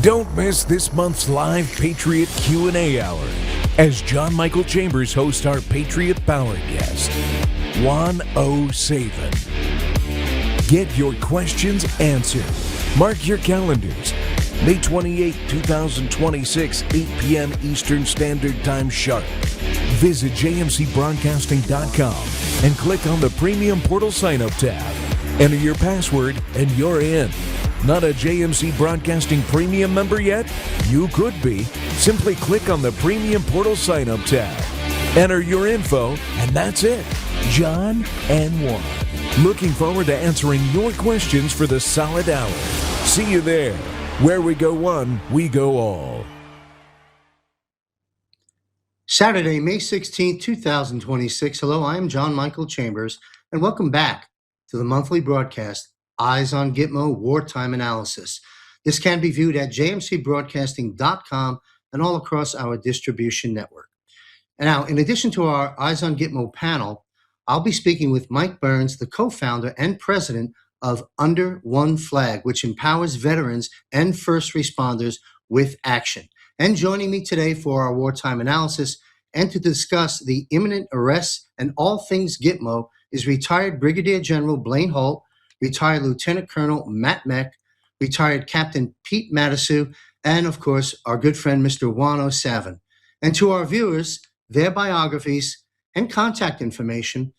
Don't miss this month's live Patriot Q&A hour as John Michael Chambers hosts our Patriot Power guest, Juan O. Saban. Get your questions answered. Mark your calendars. May 28, 2026, 8 p.m. Eastern Standard Time sharp. Visit jmcbroadcasting.com and click on the Premium Portal Sign-Up tab. Enter your password and you're in. Not a JMC Broadcasting Premium member yet? You could be. Simply click on the Premium Portal Sign-Up tab. Enter your info, and that's it. John and Juan. Looking forward to answering your questions for the solid hour. See you there. Where we go one, we go all. Saturday, May 16, 2026. Hello, I am John Michael Chambers, and welcome back to the monthly broadcast, Eyes on Gitmo Wartime Analysis. This can be viewed at jmcbroadcasting.com and all across our distribution network. And now, in addition to our Eyes on Gitmo panel, I'll be speaking with Mike Burns, the co-founder and president of Under One Flag, which empowers veterans and first responders with action. And joining me today for our wartime analysis and to discuss the imminent arrests and all things Gitmo is retired Brigadier General Blaine Holt, retired Lieutenant Colonel Mack, retired Captain Pete Matsu, and of course, our good friend, Mr. Juan O. Saban. And to our viewers, their biographies and contact information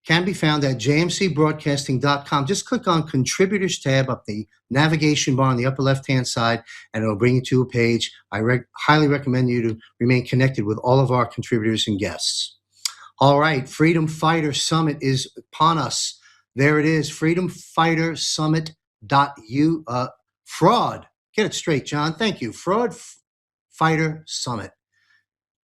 can be found at jmcbroadcasting.com. Just click on Contributors tab up the navigation bar on the upper left-hand side, and it'll bring you to a page. I highly recommend you to remain connected with all of our contributors and guests. All right, Freedom Fighter Summit is upon us. There it is, freedomfightersummit.u, fraud. Get it straight, John. Thank you. Fraud Fighter Summit.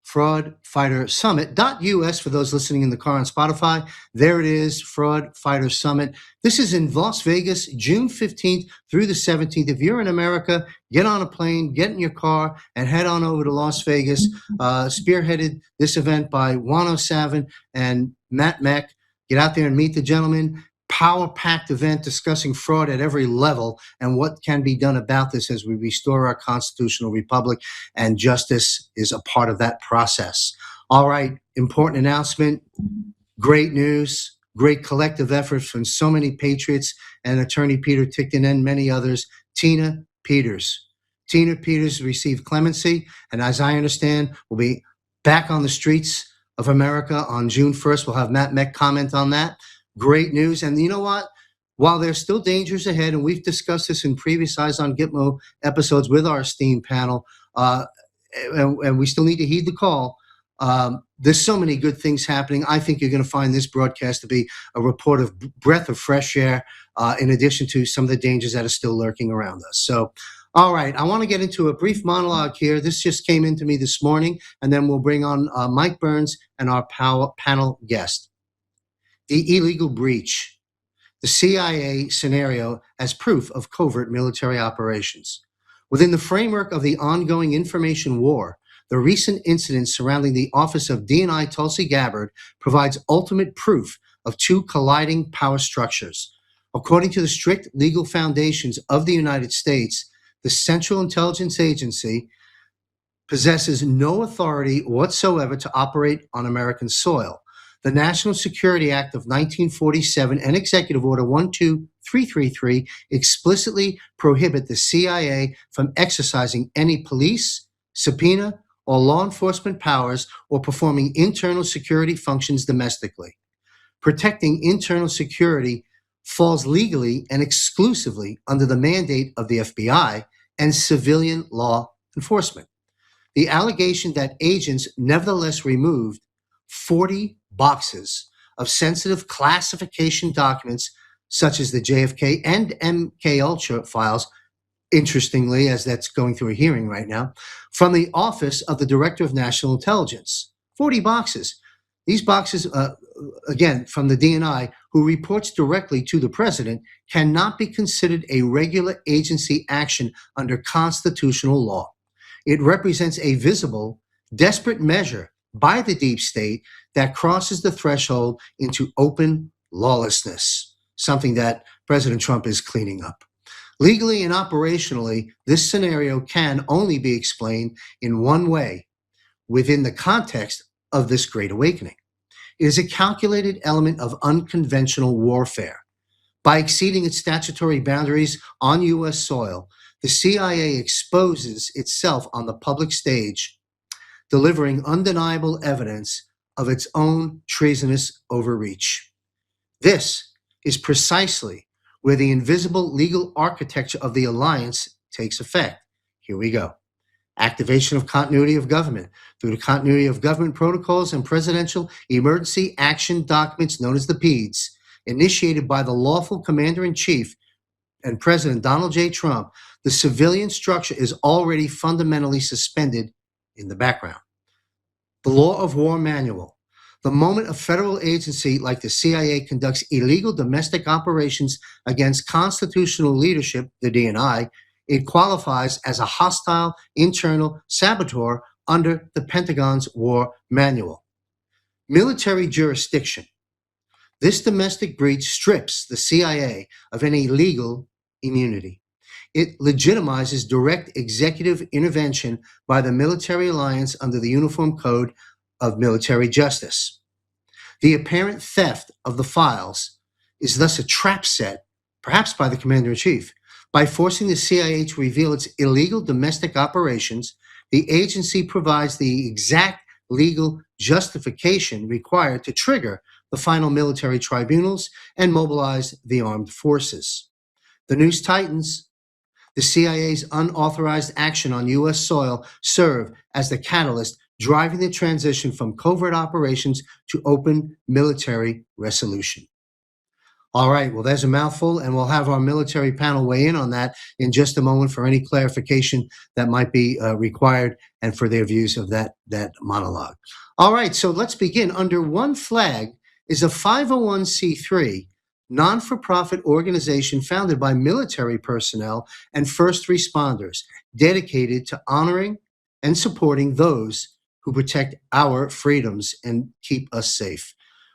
Fraudfightersummit.us for those listening in the car on Spotify. There it is, Fraud Fighter Summit. This is in Las Vegas, June 15th through the 17th. If you're in America, get on a plane, get in your car, and head on over to Las Vegas. Spearheaded this event by Juan O. Saban and Mack. Get out there and meet the gentlemen. Power-packed event discussing fraud at every level and what can be done about this as we restore our constitutional republic, and justice is a part of that process. All right, important announcement, great news, great collective efforts from so many patriots and Attorney Peter Tickton and many others. Tina Peters received clemency, and as I understand, will be back on the streets of America on June 1st. We'll have Matt comment on that. Great news. And you know what? While there's still dangers ahead, and we've discussed this in previous Eyes on Gitmo episodes with our esteemed panel, and we still need to heed the call, there's so many good things happening. I think you're going to find this broadcast to be a breath of fresh air, in addition to some of the dangers that are still lurking around us. So, all right, I want to get into a brief monologue here. This just came into me this morning, and then we'll bring on Mike Burns and our panel guest. The illegal breach, the CIA scenario as proof of covert military operations. Within the framework of the ongoing information war, the recent incidents surrounding the office of DNI Tulsi Gabbard provides ultimate proof of two colliding power structures. According to the strict legal foundations of the United States, the Central Intelligence Agency possesses no authority whatsoever to operate on American soil. The National Security Act of 1947 and Executive Order 12333 explicitly prohibit the CIA from exercising any police, subpoena, or law enforcement powers or performing internal security functions domestically. Protecting internal security falls legally and exclusively under the mandate of the FBI and civilian law enforcement. The allegation that agents nevertheless removed 40 boxes of sensitive classification documents such as the JFK and MK Ultra files, interestingly, as that's going through a hearing right now, from the Office of the Director of National Intelligence. 40 boxes. These boxes, again, from the DNI, who reports directly to the president, cannot be considered a regular agency action under constitutional law. It represents a visible, desperate measure by the deep state that crosses the threshold into open lawlessness, something that President Trump is cleaning up. Legally and operationally, this scenario can only be explained in one way within the context of this Great Awakening. It is a calculated element of unconventional warfare. By exceeding its statutory boundaries on U.S. soil, the CIA exposes itself on the public stage, delivering undeniable evidence of its own treasonous overreach. This is precisely where the invisible legal architecture of the alliance takes effect. Here we go. Activation of continuity of government through the continuity of government protocols and presidential emergency action documents known as the PEDs, initiated by the lawful commander-in-chief and President Donald J. Trump. The civilian structure is already fundamentally suspended in the background. The Law of War Manual. The moment a federal agency like the CIA conducts illegal domestic operations against constitutional leadership, the DNI, it qualifies as a hostile internal saboteur under the Pentagon's War Manual. Military jurisdiction. This domestic breach strips the CIA of any legal immunity. It legitimizes direct executive intervention by the military alliance under the Uniform Code of Military Justice. The apparent theft of the files is thus a trap set, perhaps by the commander-in-chief. By forcing the CIA to reveal its illegal domestic operations, the agency provides the exact legal justification required to trigger the final military tribunals and mobilize the armed forces. The news tightens. The CIA's unauthorized action on U.S. soil serve as the catalyst driving the transition from covert operations to open military resolution. All right, well, there's a mouthful, and we'll have our military panel weigh in on that in just a moment for any clarification that might be required and for their views of that monologue. All right, so let's begin. Under One Flag is a 501c3 non-for-profit organization founded by military personnel and first responders dedicated to honoring and supporting those who protect our freedoms and keep us safe.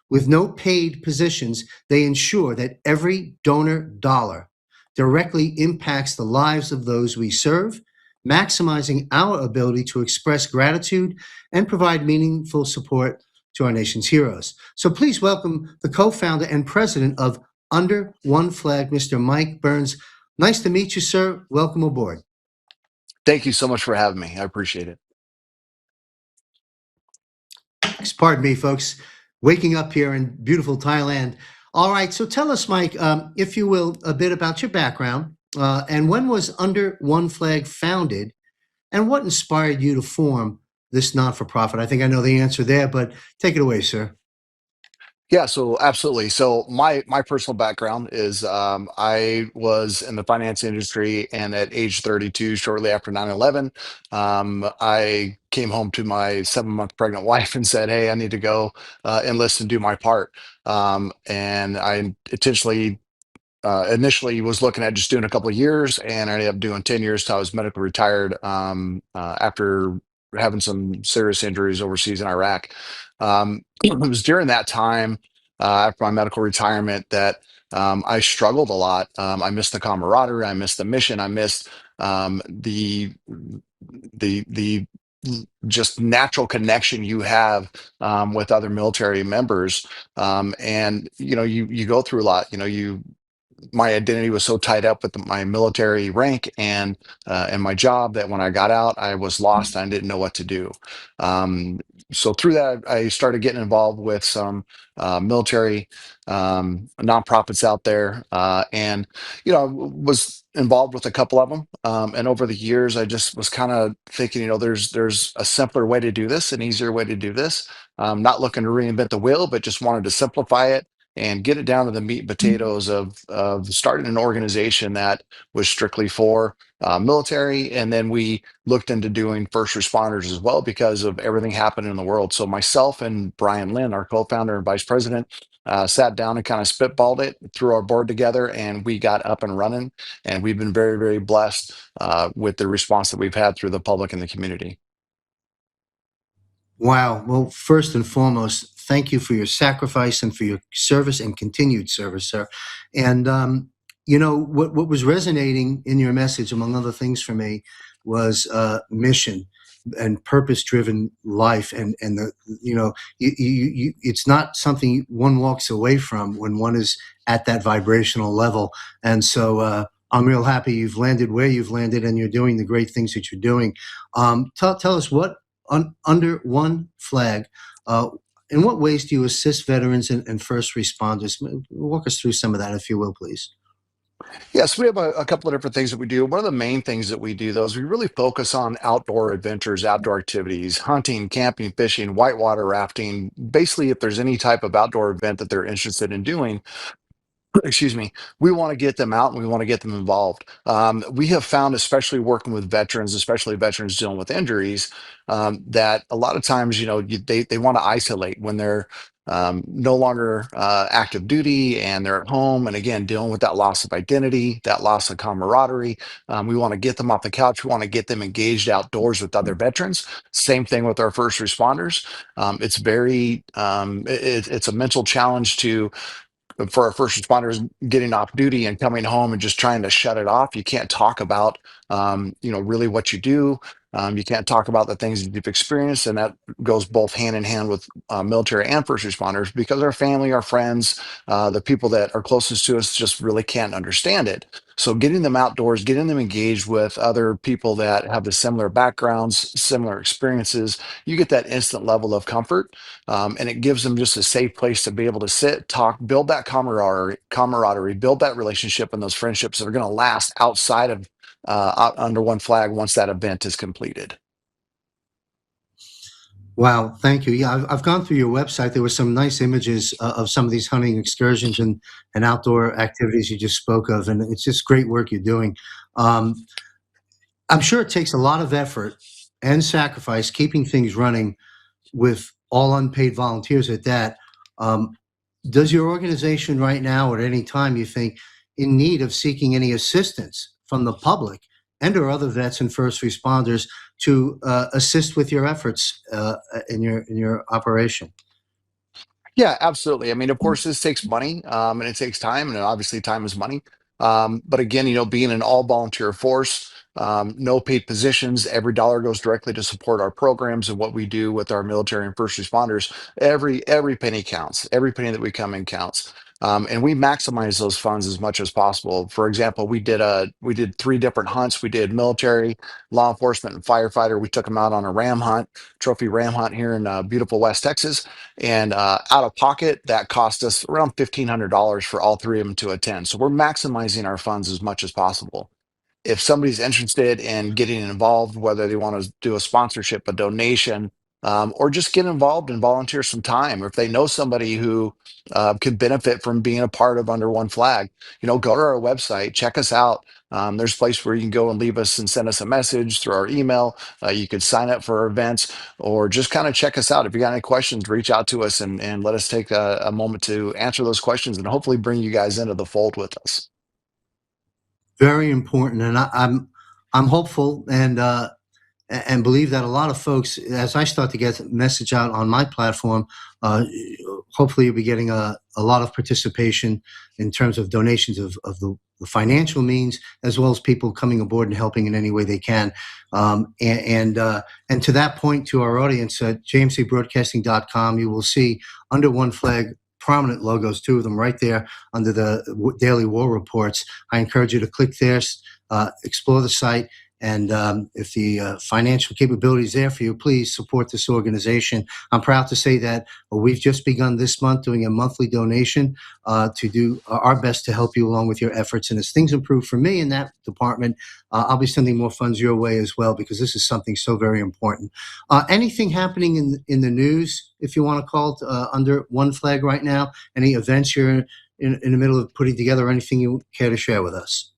With no paid positions, they ensure that every donor dollar directly impacts the lives of those we serve, maximizing our ability to express gratitude and provide meaningful support to our nation's heroes. So please welcome the co-founder and president of Under One Flag, Mr. Mike Burns. Nice to meet you, sir. Welcome aboard. Thank you so much for having me. I appreciate it. Pardon me, folks. Waking up here in beautiful Thailand. All right, so tell us, Mike, if you will, a bit about your background and when was Under One Flag founded and what inspired you to form this non-for-profit? I think I know the answer there, but take it away, sir. Yeah, so absolutely. So my personal background is I was in the finance industry, and at age 32, shortly after 9/11, I came home to my 7-month pregnant wife and said, "Hey, I need to go enlist and do my part." And I initially was looking at just doing a couple of years, and I ended up doing 10 years till I was medically retired after having some serious injuries overseas in Iraq. It was during that time, after my medical retirement, that I struggled a lot. I missed the camaraderie, I missed the mission, I missed the just natural connection you have with other military members. And you go through a lot. My identity was so tied up with my military rank and my job that when I got out, I was lost. I didn't know what to do. So through that, I started getting involved with some military nonprofits out there, and was involved with a couple of them. And over the years, I just was kind of thinking, there's a simpler way to do this, an easier way to do this. Not looking to reinvent the wheel, but just wanted to simplify it and get it down to the meat and potatoes of starting an organization that was strictly for military. And then we looked into doing first responders as well because of everything happening in the world. So myself and Brian Lynn, our co-founder and vice president, sat down and kind of spitballed it, threw our board together, and we got up and running. And we've been very, very blessed with the response that we've had through the public and the community. Wow. Well, first and foremost, thank you for your sacrifice and for your service and continued service, sir. And what was resonating in your message, among other things for me, was mission and purpose-driven life, and the it's not something one walks away from when one is at that vibrational level. And so I'm real happy you've landed where you've landed, and you're doing the great things that you're doing. Tell us what under one flag. In what ways do you assist veterans and first responders? Walk us through some of that, if you will, please. Yes, we have a couple of different things that we do. One of the main things that we do, though, is we really focus on outdoor adventures, outdoor activities, hunting, camping, fishing, whitewater rafting. Basically, if there's any type of outdoor event that they're interested in doing, excuse me, we want to get them out and we want to get them involved. We have found, especially working with veterans, especially veterans dealing with injuries, that a lot of times, they want to isolate when they're no longer active duty and they're at home. And again, dealing with that loss of identity, that loss of camaraderie. We want to get them off the couch. We want to get them engaged outdoors with other veterans. Same thing with our first responders. It's it's a mental challenge to for our first responders getting off duty and coming home and just trying to shut it off. You can't talk about, really what you do. You can't talk about the things that you've experienced, and that goes both hand in hand with military and first responders because our family, our friends, the people that are closest to us just really can't understand it. So getting them outdoors, getting them engaged with other people that have the similar backgrounds, similar experiences, you get that instant level of comfort, and it gives them just a safe place to be able to sit, talk, build that camaraderie, build that relationship and those friendships that are going to last outside of under one flag once that event is completed. Wow, thank you. Yeah, I've gone through your website. There were some nice images of some of these hunting excursions and outdoor activities you just spoke of, and it's just great work you're doing. Um, I'm sure it takes a lot of effort and sacrifice keeping things running with all unpaid volunteers at that. Um, does your organization right now, or at any time, you think in need of seeking any assistance from the public and or other vets and first responders to assist with your efforts in your operation? Yeah, absolutely. I mean, of course, this takes money, and it takes time, and obviously, time is money. But again, being an all volunteer force, no paid positions, every dollar goes directly to support our programs and what we do with our military and first responders. Every penny counts. Every penny that we come in counts. And we maximize those funds as much as possible. For example, we did three different hunts. We did military, law enforcement, and firefighter. We took them out on a ram hunt, trophy ram hunt here in beautiful West Texas, and out of pocket, that cost us around $1,500 for all three of them to attend. So we're maximizing our funds as much as possible. If somebody's interested in getting involved, whether they want to do a sponsorship, a donation, or just get involved and volunteer some time, or if they know somebody who could benefit from being a part of Under One Flag, go to our website, check us out. There's a place where you can go and leave us and send us a message through our email. You could sign up for our events or just kind of check us out. If you got any questions, reach out to us and let us take a moment to answer those questions and hopefully bring you guys into the fold with us. Very important, and I'm hopeful and believe that a lot of folks, as I start to get the message out on my platform, hopefully you'll be getting a lot of participation in terms of donations of the financial means, as well as people coming aboard and helping in any way they can. And to that point, to our audience at jmcbroadcasting.com, you will see Under One Flag prominent logos, two of them right there under the daily war reports. I encourage you to click there, explore the site, and if the financial capability is there for you, please support this organization. I'm proud to say that we've just begun this month doing a monthly donation to do our best to help you along with your efforts. And as things improve for me in that department, I'll be sending more funds your way as well, because this is something so very important. Anything happening in the news, if you want to call it, Under One Flag right now? Any events you're in the middle of putting together, or anything you care to share with us?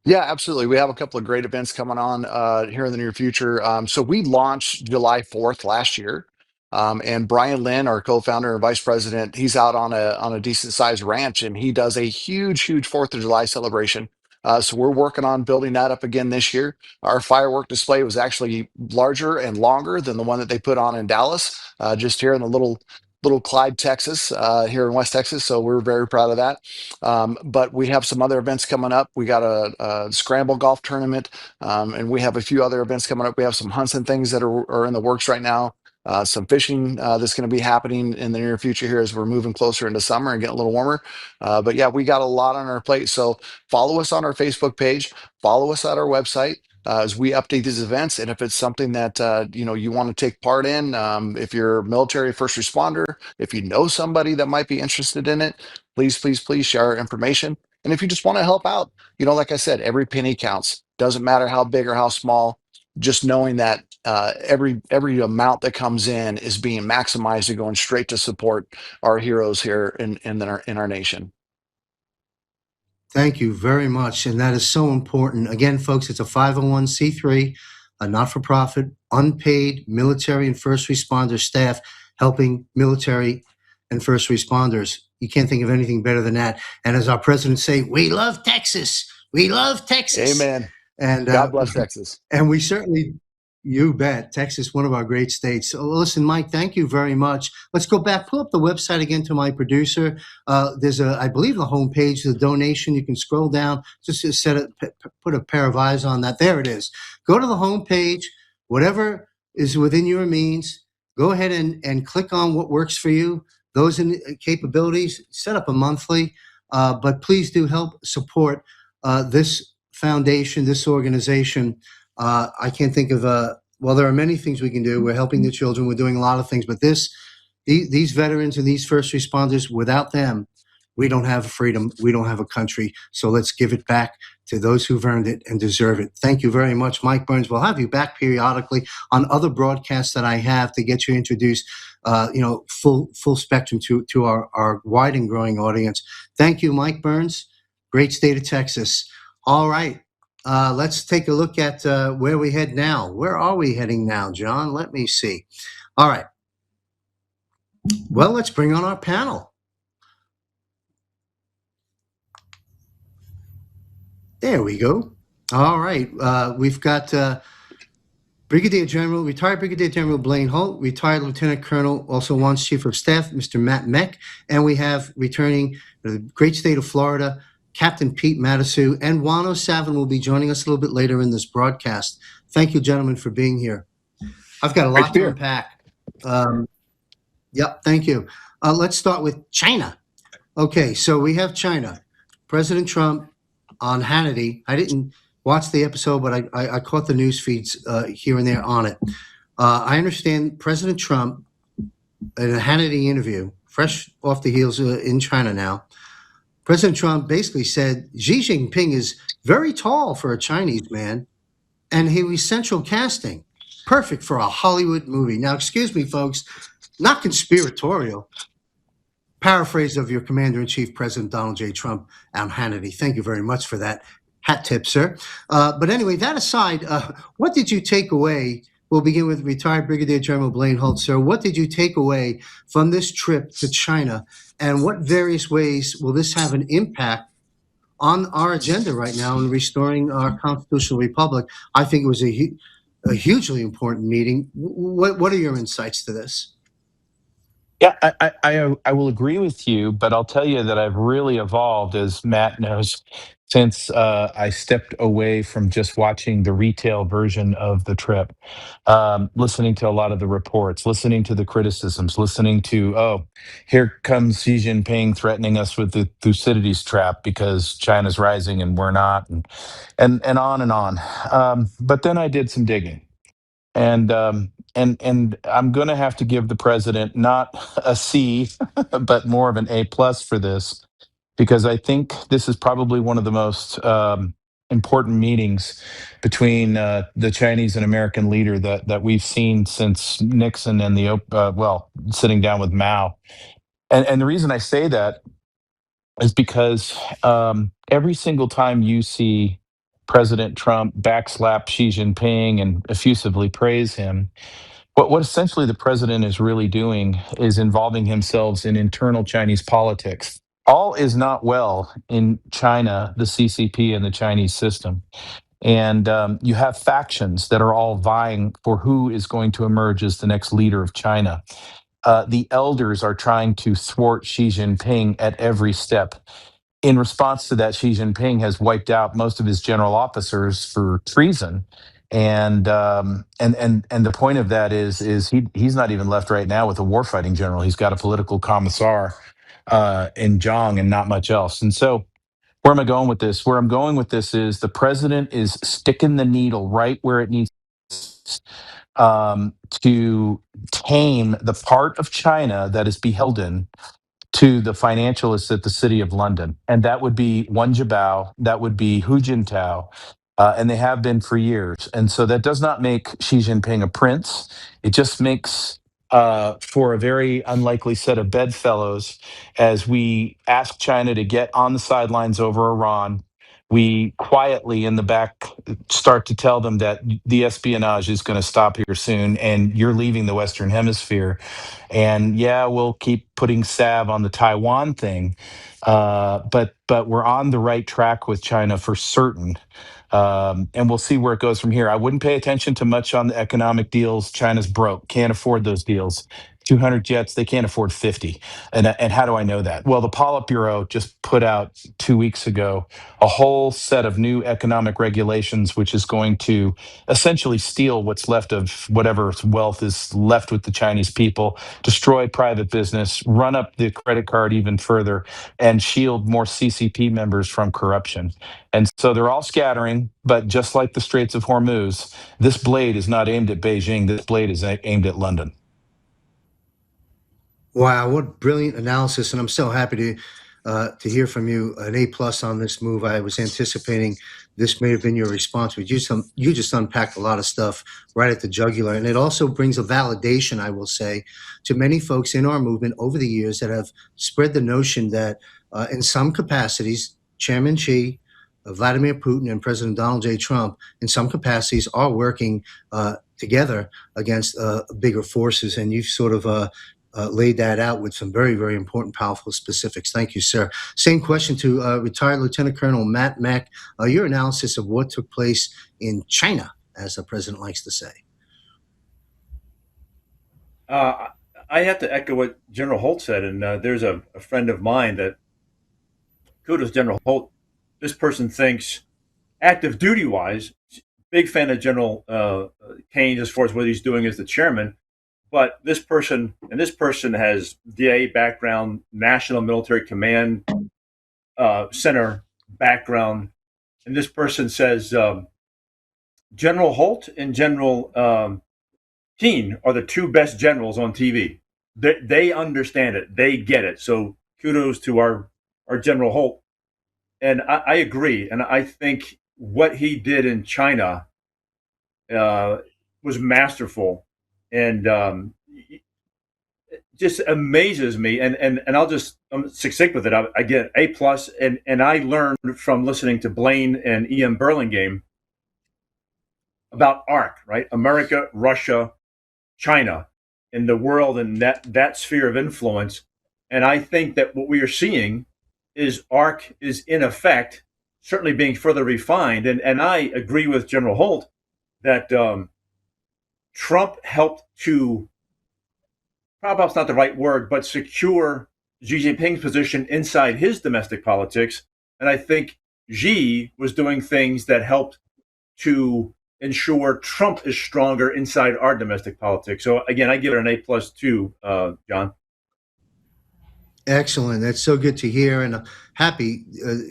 Yeah, absolutely. We have a couple of great events coming on here in the near future. So we launched July 4th last year. And Brian Lynn, our co-founder and vice president, he's out on a decent sized ranch and he does a huge 4th of July celebration. So we're working on building that up again this year. Our firework display was actually larger and longer than the one that they put on in Dallas, just here in the little little Clyde, Texas, here in West Texas. So we're very proud of that. But we have some other events coming up. We got a scramble golf tournament, and we have a few other events coming up. We have some hunts and things that are in the works right now. Some fishing that's going to be happening in the near future here as we're moving closer into summer and getting a little warmer. But yeah, we got a lot on our plate. So follow us on our Facebook page, follow us at our website. As we update these events, and if it's something that you want to take part in, if you're military first responder, if you know somebody that might be interested in it, please share our information. And if you just want to help out, like I said, every penny counts. Doesn't matter how big or how small. Just knowing that every amount that comes in is being maximized and going straight to support our heroes here in our nation. Thank you very much. And that is so important. Again, folks, it's a 501c3, a not-for-profit, unpaid military and first responder staff helping military and first responders. You can't think of anything better than that. And as our president say, we love Texas. We love Texas. Amen. And God bless Texas. And we certainly, you bet, Texas, one of our great states. So listen, Mike, thank you very much. Let's go back, pull up the website again to my producer. There's I believe the homepage, the donation. You can scroll down, just put a pair of eyes on that. There it is. Go to the homepage, whatever is within your means. Go ahead and click on what works for you. Those capabilities, set up a monthly, but please do help support this foundation, this organization. I can't think of well, there are many things we can do. We're helping the children. We're doing a lot of things, but these veterans and these first responders, without them, we don't have freedom. We don't have a country. So let's give it back to those who've earned it and deserve it. Thank you very much, Mike Burns. We'll have you back periodically on other broadcasts that I have to get you introduced, full spectrum to our wide and growing audience. Thank you, Mike Burns. Great state of Texas. All right. Let's take a look at where we head now. Where are we heading now, John? Let me see. All right. Well, let's bring on our panel. There we go. All right. We've got retired Brigadier General Blaine Holt, retired Lieutenant Colonel, also once Chief of Staff, Mr. Mack, and we have returning the great state of Florida, Captain Pete Matsu, and Wano Savin will be joining us a little bit later in this broadcast. Thank you, gentlemen, for being here. I've got a lot to unpack. Yep, thank you. Let's start with China. Okay, so we have China. President Trump on Hannity. I didn't watch the episode, but I caught the news feeds here and there on it. I understand President Trump, in a Hannity interview, fresh off the heels in China now, President Trump basically said Xi Jinping is very tall for a Chinese man, and he was central casting, perfect for a Hollywood movie. Now, excuse me, folks, not conspiratorial. Paraphrase of your Commander-in-Chief, President Donald J. Trump on Hannity. Thank you very much for that hat tip, sir. But anyway, that aside, what did you take away? We'll begin with retired Brigadier General Blaine Holt, sir. What did you take away from this trip to China, and what various ways will this have an impact on our agenda right now in restoring our constitutional republic? I think it was a hugely important meeting. What are your insights to this? Yeah, I will agree with you, but I'll tell you that I've really evolved, as Matt knows, since I stepped away from just watching the retail version of the trip, listening to a lot of the reports, listening to the criticisms, listening to, oh, here comes Xi Jinping threatening us with the Thucydides trap because China's rising and we're not, and on and on. But then I did some digging. And I'm going to have to give the president not a C, but more of an A+ for this, because I think this is probably one of the most important meetings between the Chinese and American leader that we've seen since Nixon and sitting down with Mao. And the reason I say that is because every single time you see President Trump backslap Xi Jinping and effusively praise him, what essentially the president is really doing is involving himself in internal Chinese politics. All is not well in China, the CCP, and the Chinese system. And you have factions that are all vying for who is going to emerge as the next leader of China. the elders are trying to thwart Xi Jinping at every step. In response to that, Xi Jinping has wiped out most of his general officers for treason. And the point of that is he's not even left right now with a warfighting general. He's got a political commissar in Zhang and not much else. And so where am I going with this? Where I'm going with this is the president is sticking the needle right where it needs to tame the part of China that is beholden to the financialists at the City of London. And that would be Wen Jiabao, that would be Hu Jintao, and they have been for years. And so that does not make Xi Jinping a prince. It just makes for a very unlikely set of bedfellows as we ask China to get on the sidelines over Iran. We quietly in the back start to tell them that the espionage is going to stop here soon and you're leaving the Western Hemisphere. And yeah, we'll keep putting salve on the Taiwan thing, but we're on the right track with China for certain. And we'll see where it goes from here. I wouldn't pay attention to much on the economic deals. China's broke, can't afford those deals. 200 jets, they can't afford 50. And how do I know that? Well, the Politburo just put out 2 weeks ago a whole set of new economic regulations, which is going to essentially steal what's left of whatever wealth is left with the Chinese people, destroy private business, run up the credit card even further, and shield more CCP members from corruption. And so they're all scattering, but just like the Straits of Hormuz, this blade is not aimed at Beijing. This blade is aimed at London. Wow, what brilliant analysis! And I'm so happy to hear from you. An A+ on this move. I was anticipating this may have been your response, but you just unpacked a lot of stuff right at the jugular, and it also brings a validation, I will say, to many folks in our movement over the years that have spread the notion that in some capacities, Chairman Xi, Vladimir Putin, and President Donald J. Trump, in some capacities, are working together against bigger forces, and you've sort of laid that out with some very, very important, powerful specifics. Thank you, sir. Same question to retired Lieutenant Colonel Mack. Your analysis of what took place in China, as the president likes to say. I have to echo what General Holt said, and there's a friend of mine that, kudos General Holt, this person thinks active duty-wise, big fan of General Keynes as far as what he's doing as the chairman, but this person has DIA background, National Military Command Center background, and this person says General Holt and General Keane are the two best generals on TV. They understand it. They get it. So kudos to our General Holt. And I agree. And I think what he did in China was masterful. And it just amazes me. And I'm succinct with it. I get A+. And I learned from listening to Blaine and E.M. Burlingame about ARC, right? America, Russia, China, in the world, and that sphere of influence. And I think that what we are seeing is ARC is in effect certainly being further refined. And I agree with General Holt that Trump helped to, perhaps not the right word, but secure Xi Jinping's position inside his domestic politics. And I think Xi was doing things that helped to ensure Trump is stronger inside our domestic politics. So again, I give it an A+ too, John. Excellent. That's so good to hear, and happy.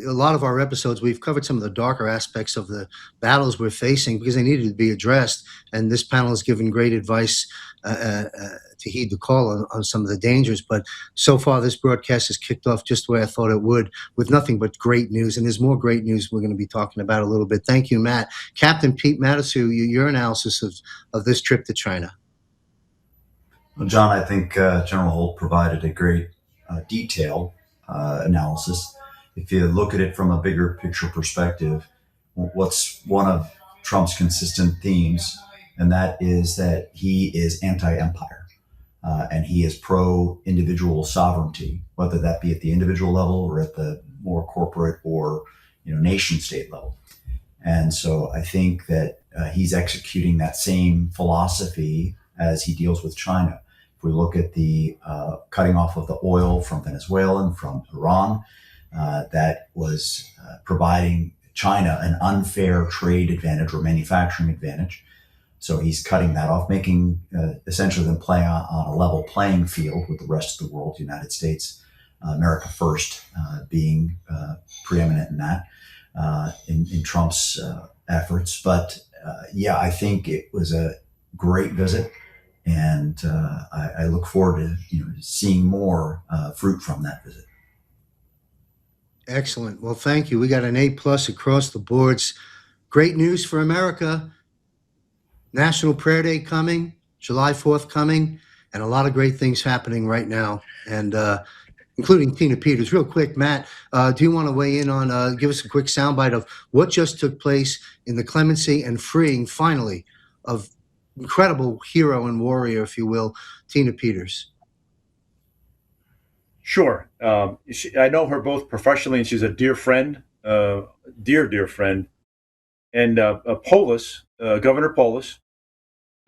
A lot of our episodes, we've covered some of the darker aspects of the battles we're facing because they needed to be addressed. And this panel has given great advice to heed the call on some of the dangers. But so far, this broadcast has kicked off just the way I thought it would, with nothing but great news. And there's more great news we're going to be talking about a little bit. Thank you, Matt. Captain Pete Matsu, your analysis of this trip to China. Well, John, I think General Holt provided a great detailed analysis. If you look at it from a bigger picture perspective, what's one of Trump's consistent themes, and that is that he is anti-empire and he is pro-individual sovereignty, whether that be at the individual level or at the more corporate or nation state level. And so I think that he's executing that same philosophy as he deals with China. If we look at the cutting off of the oil from Venezuela and from Iran, that was providing China an unfair trade advantage or manufacturing advantage. So he's cutting that off, making essentially them play on a level playing field with the rest of the world, the United States, America first being preeminent in that, in Trump's efforts. But yeah, I think it was a great visit. And I look forward to seeing more fruit from that visit. Excellent. Well, thank you. We got an A+ across the boards. Great news for America. National Prayer Day coming, July 4th coming, and a lot of great things happening right now, and including Tina Peters. Real quick, Matt, do you want to weigh in on, give us a quick soundbite of what just took place in the clemency and freeing, finally, of incredible hero and warrior, if you will, Tina Peters? Sure. I know her both professionally, and she's a dear friend, dear friend. And Governor Polis,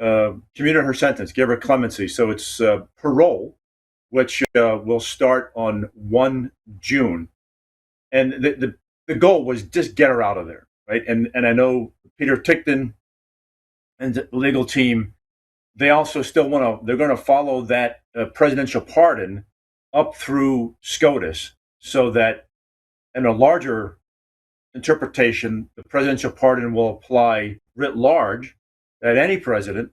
commuted her sentence, gave her clemency. So it's parole, which will start on 1 June. And the goal was just get her out of there, right? And I know Peter Tickton and the legal team, they also still they're going to follow that presidential pardon up through SCOTUS, so that in a larger interpretation, the presidential pardon will apply writ large, that any president,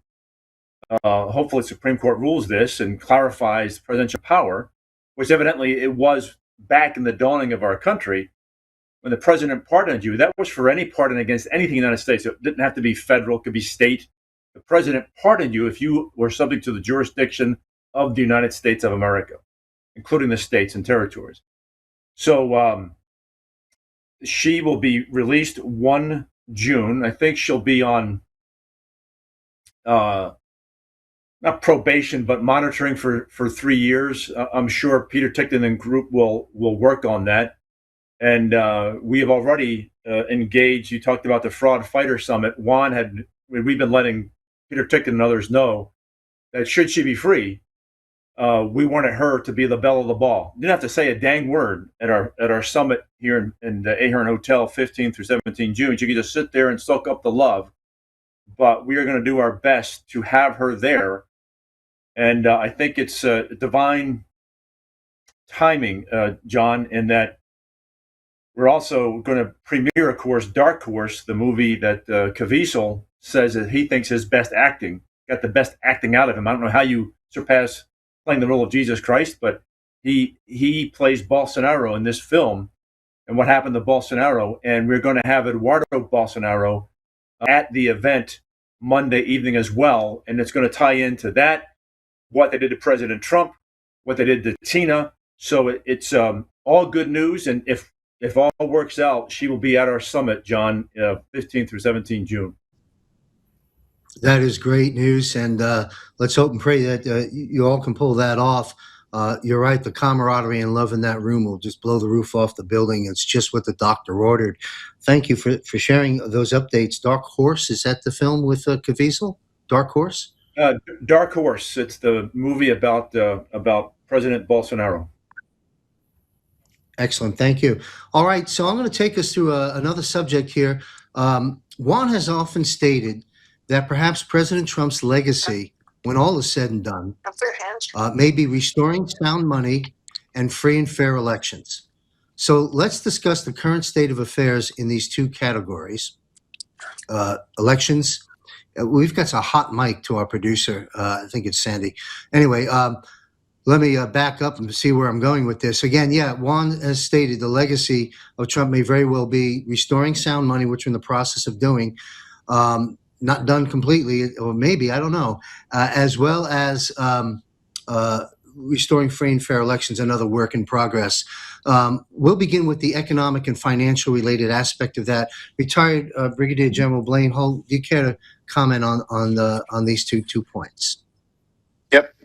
hopefully the Supreme Court rules this and clarifies presidential power, which evidently it was back in the dawning of our country. When the president pardoned you, that was for any pardon against anything in the United States. It didn't have to be federal, it could be state. The president pardoned you if you were subject to the jurisdiction of the United States of America, including the states and territories. So she will be released 1 June. I think she'll be on not probation, but monitoring for 3 years. I'm sure Peter Tickton and group will work on that. And we have already engaged. You talked about the Fraud Fighter Summit. We've been letting Peter Tickton and others know that should she be free, we wanted her to be the belle of the ball. Didn't have to say a dang word at our summit here in the Ahern Hotel, 15 through 17 June. She could just sit there and soak up the love. But we are going to do our best to have her there. And I think it's divine timing, John, in that we're also going to premiere, of course, Dark Horse, the movie that Caviezel says that he thinks is best acting, got the best acting out of him. I don't know how you surpass playing the role of Jesus Christ, but he plays Bolsonaro in this film, and what happened to Bolsonaro. And we're going to have Eduardo Bolsonaro at the event Monday evening as well, and it's going to tie into that, what they did to President Trump, what they did to Tina. So it's all good news, and if all works out, she will be at our summit, John, 15 through 17 June. That is great news, and let's hope and pray that you all can pull that off. You're right, the camaraderie and love in that room will just blow the roof off the building. It's just what the doctor ordered. Thank you for sharing those updates. Dark Horse, is that the film with Caviezel? Dark Horse? Dark Horse. It's the movie about President Bolsonaro. Excellent. Thank you. All right. So I'm going to take us through another subject here. Juan has often stated that perhaps President Trump's legacy, when all is said and done, may be restoring sound money and free and fair elections. So let's discuss the current state of affairs in these two categories. Elections. We've got a hot mic to our producer. I think it's Sandy. Anyway, let me back up and see where I'm going with this. Again, yeah, Juan has stated the legacy of Trump may very well be restoring sound money, which we're in the process of doing. Not done completely, or maybe, I don't know, as well as restoring free and fair elections, another work in progress. We'll begin with the economic and financial related aspect of that. Retired Brigadier General Blaine Holt, do you care to comment on these two points? Yep.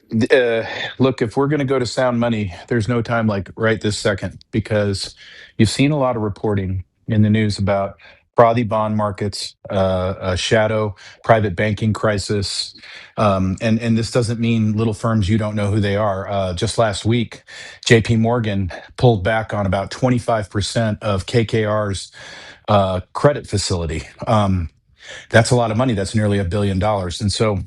Look, if we're going to go to sound money, there's no time like right this second, because you've seen a lot of reporting in the news about frothy bond markets, a shadow private banking crisis. And this doesn't mean little firms you don't know who they are. Just last week, JP Morgan pulled back on about 25% of KKR's credit facility. That's a lot of money. That's nearly $1 billion. And so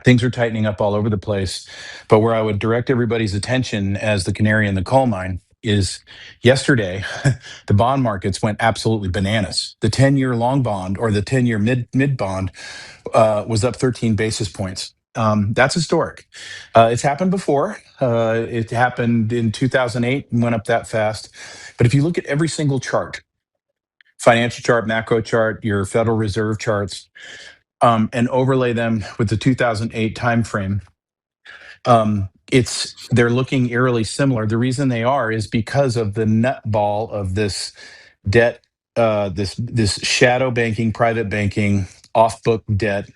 things are tightening up all over the place. But where I would direct everybody's attention as the canary in the coal mine is yesterday, the bond markets went absolutely bananas. The 10-year long bond or the 10-year mid bond was up 13 basis points. That's historic. It's happened before. It happened in 2008 and went up that fast. But if you look at every single chart, financial chart, macro chart, your Federal Reserve charts, and overlay them with the 2008 timeframe, they're looking eerily similar. The reason they are is because of the nutball of this debt, this shadow banking, private banking, off-book debt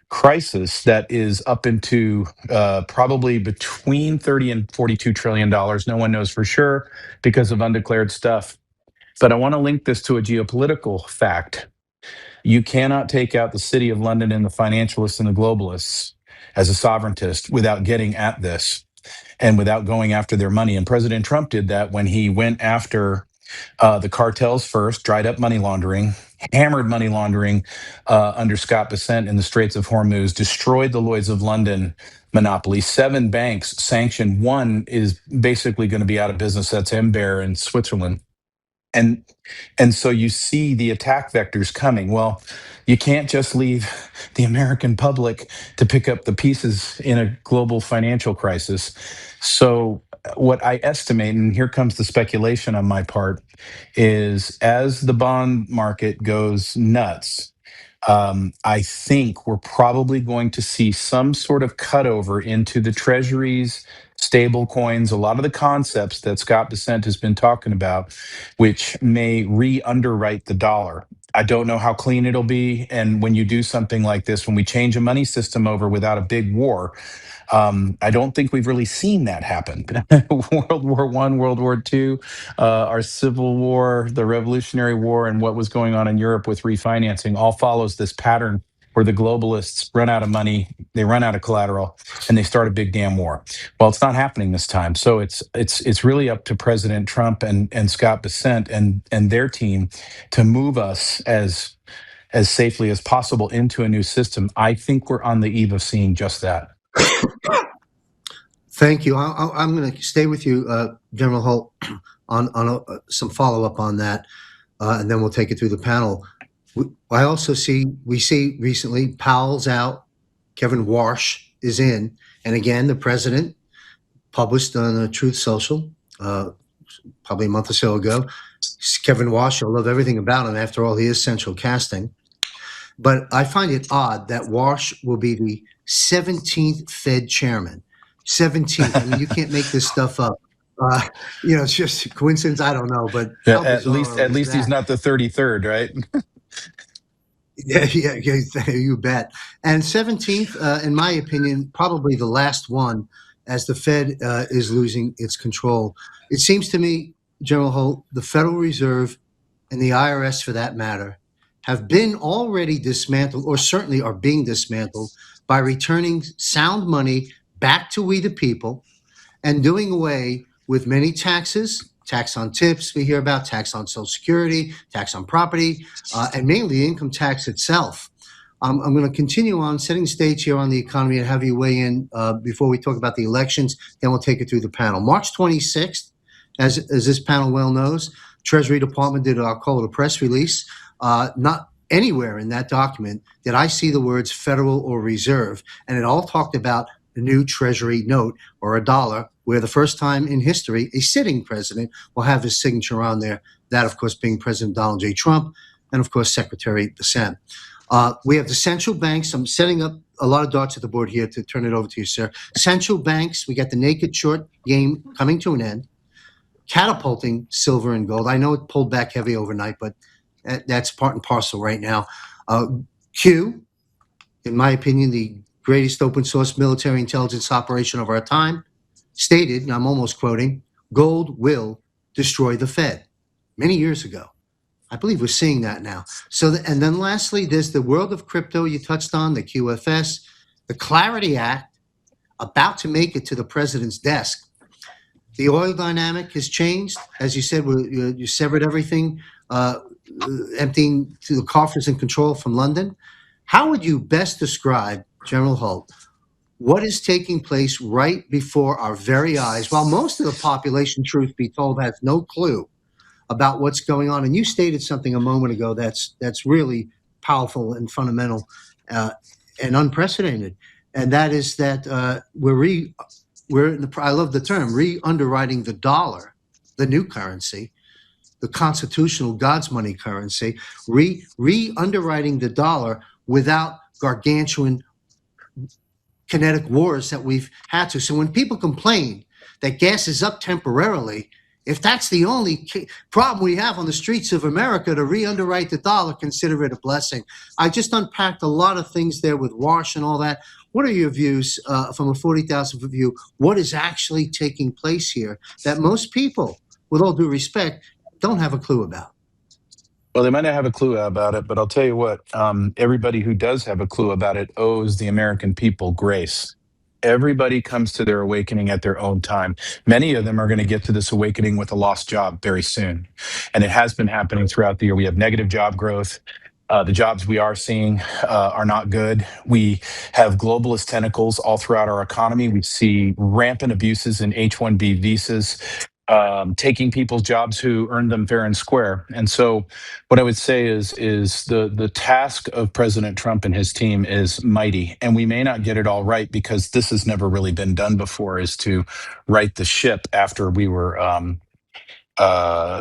crisis that is up into probably between 30 and $42 trillion. No one knows for sure because of undeclared stuff. But I want to link this to a geopolitical fact. You cannot take out the City of London and the financialists and the globalists as a sovereigntist without getting at this and without going after their money. And President Trump did that when he went after the cartels first, dried up money laundering, hammered money laundering under Scott Bessent in the Straits of Hormuz, destroyed the Lloyd's of London monopoly. 7 banks sanctioned. One is basically going to be out of business. That's Ember in Switzerland. And so you see the attack vectors coming. Well, you can't just leave the American public to pick up the pieces in a global financial crisis. So what I estimate, and here comes the speculation on my part, is as the bond market goes nuts, I think we're probably going to see some sort of cutover into the treasuries, stable coins, a lot of the concepts that Scott Bessent has been talking about, which may re-underwrite the dollar. I don't know how clean it'll be. And when you do something like this, when we change a money system over without a big war, I don't think we've really seen that happen. World War I, World War II, our Civil War, the Revolutionary War, and what was going on in Europe with refinancing all follows this pattern where the globalists run out of money, they run out of collateral, and they start a big damn war. Well, it's not happening this time. So it's really up to President Trump and Scott Bessent and their team to move us as safely as possible into a new system. I think we're on the eve of seeing just that. Thank you. I'm going to stay with you, General Holt, on some follow-up on that, and then we'll take it through the panel. I also we see recently Powell's out, Kevin Warsh is in, and again, the president published on Truth Social probably a month or so ago. Kevin Warsh, I love everything about him. After all, he is central casting. But I find it odd that Warsh will be the 17th Fed chairman. 17th. I mean, you can't make this stuff up. It's just a coincidence. I don't know, but yeah, at least he's not the 33rd, right? Yeah, you bet. And 17th, in my opinion, probably the last one, as the Fed is losing its control. It seems to me, General Holt, the Federal Reserve and the IRS, for that matter, have been already dismantled, or certainly are being dismantled, by returning sound money back to we the people and doing away with many taxes, tax on tips we hear about, tax on Social Security, tax on property, and mainly income tax itself. I'm going to continue on setting the stage here on the economy and have you weigh in before we talk about the elections. Then we'll take it through the panel. March 26th, as this panel well knows, Treasury Department did, I'll call it a press release. Not anywhere in that document did I see the words federal or reserve, and it all talked about the new Treasury note, or a dollar, where the first time in history a sitting president will have his signature on there, that of course being President Donald J. Trump and of course Secretary Bessent. We have the central banks. I'm setting up a lot of dots at the board here to turn it over to you, sir. Central banks, we got the naked short game coming to an end, catapulting silver and gold. I know it pulled back heavy overnight, but that's part and parcel right now. Q, in my opinion, the greatest open source military intelligence operation of our time, stated, and I'm almost quoting, gold will destroy the Fed, many years ago. I believe we're seeing that now. And then lastly, there's the world of crypto you touched on, the QFS, the Clarity Act, about to make it to the president's desk. The oil dynamic has changed. As you said, you severed everything, emptying to the coffers and control from London. How would you best describe, General Holt, what is taking place right before our very eyes, while most of the population, truth be told, has no clue about what's going on? And you stated something a moment ago that's really powerful and fundamental and unprecedented, and that is that I love the term, re-underwriting the dollar, the new currency, the constitutional God's money currency, re-underwriting the dollar without gargantuan kinetic wars that we've had to. So when people complain that gas is up temporarily, if that's the only problem we have on the streets of America to re-underwrite the dollar, consider it a blessing. I just unpacked a lot of things there with Wash and all that. What are your views from a 40,000 foot view? What is actually taking place here that most people, with all due respect, don't have a clue about? Well, they might not have a clue about it, but I'll tell you what, everybody who does have a clue about it owes the American people grace. Everybody comes to their awakening at their own time. Many of them are going to get to this awakening with a lost job very soon. And it has been happening throughout the year. We have negative job growth. The jobs we are seeing are not good. We have globalist tentacles all throughout our economy. We see rampant abuses in H-1B visas, taking people's jobs who earned them fair and square. And so what I would say is the task of President Trump and his team is mighty. And we may not get it all right because this has never really been done before, is to right the ship after we were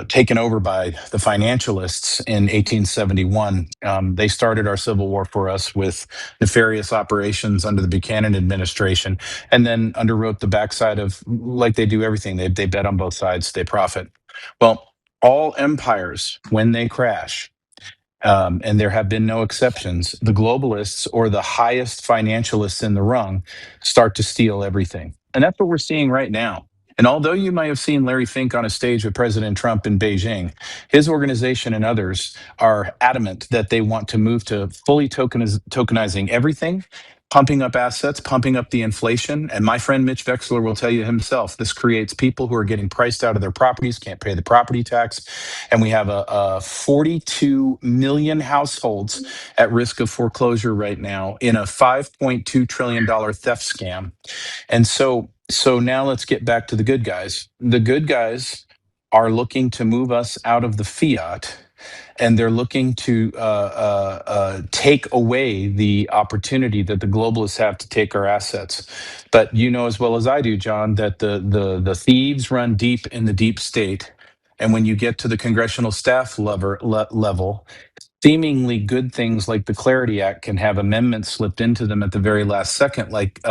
taken over by the financialists in 1871. They started our Civil War for us with nefarious operations under the Buchanan administration, and then underwrote the backside of, like they do everything. They bet on both sides, they profit. Well, all empires, when they crash, and there have been no exceptions, the globalists or the highest financialists in the rung start to steal everything. And that's what we're seeing right now. And although you might have seen Larry Fink on a stage with President Trump in Beijing, his organization and others are adamant that they want to move to fully tokenizing everything, pumping up assets, pumping up the inflation. And my friend Mitch Wexler will tell you himself, this creates people who are getting priced out of their properties, can't pay the property tax. And we have a 42 million households at risk of foreclosure right now in a $5.2 trillion theft scam. And so now let's get back to the good guys. The good guys are looking to move us out of the fiat, and they're looking to take away the opportunity that the globalists have to take our assets. But you know as well as I do, John, that the thieves run deep in the deep state. And when you get to the congressional staff level, seemingly good things like the Clarity Act can have amendments slipped into them at the very last second, like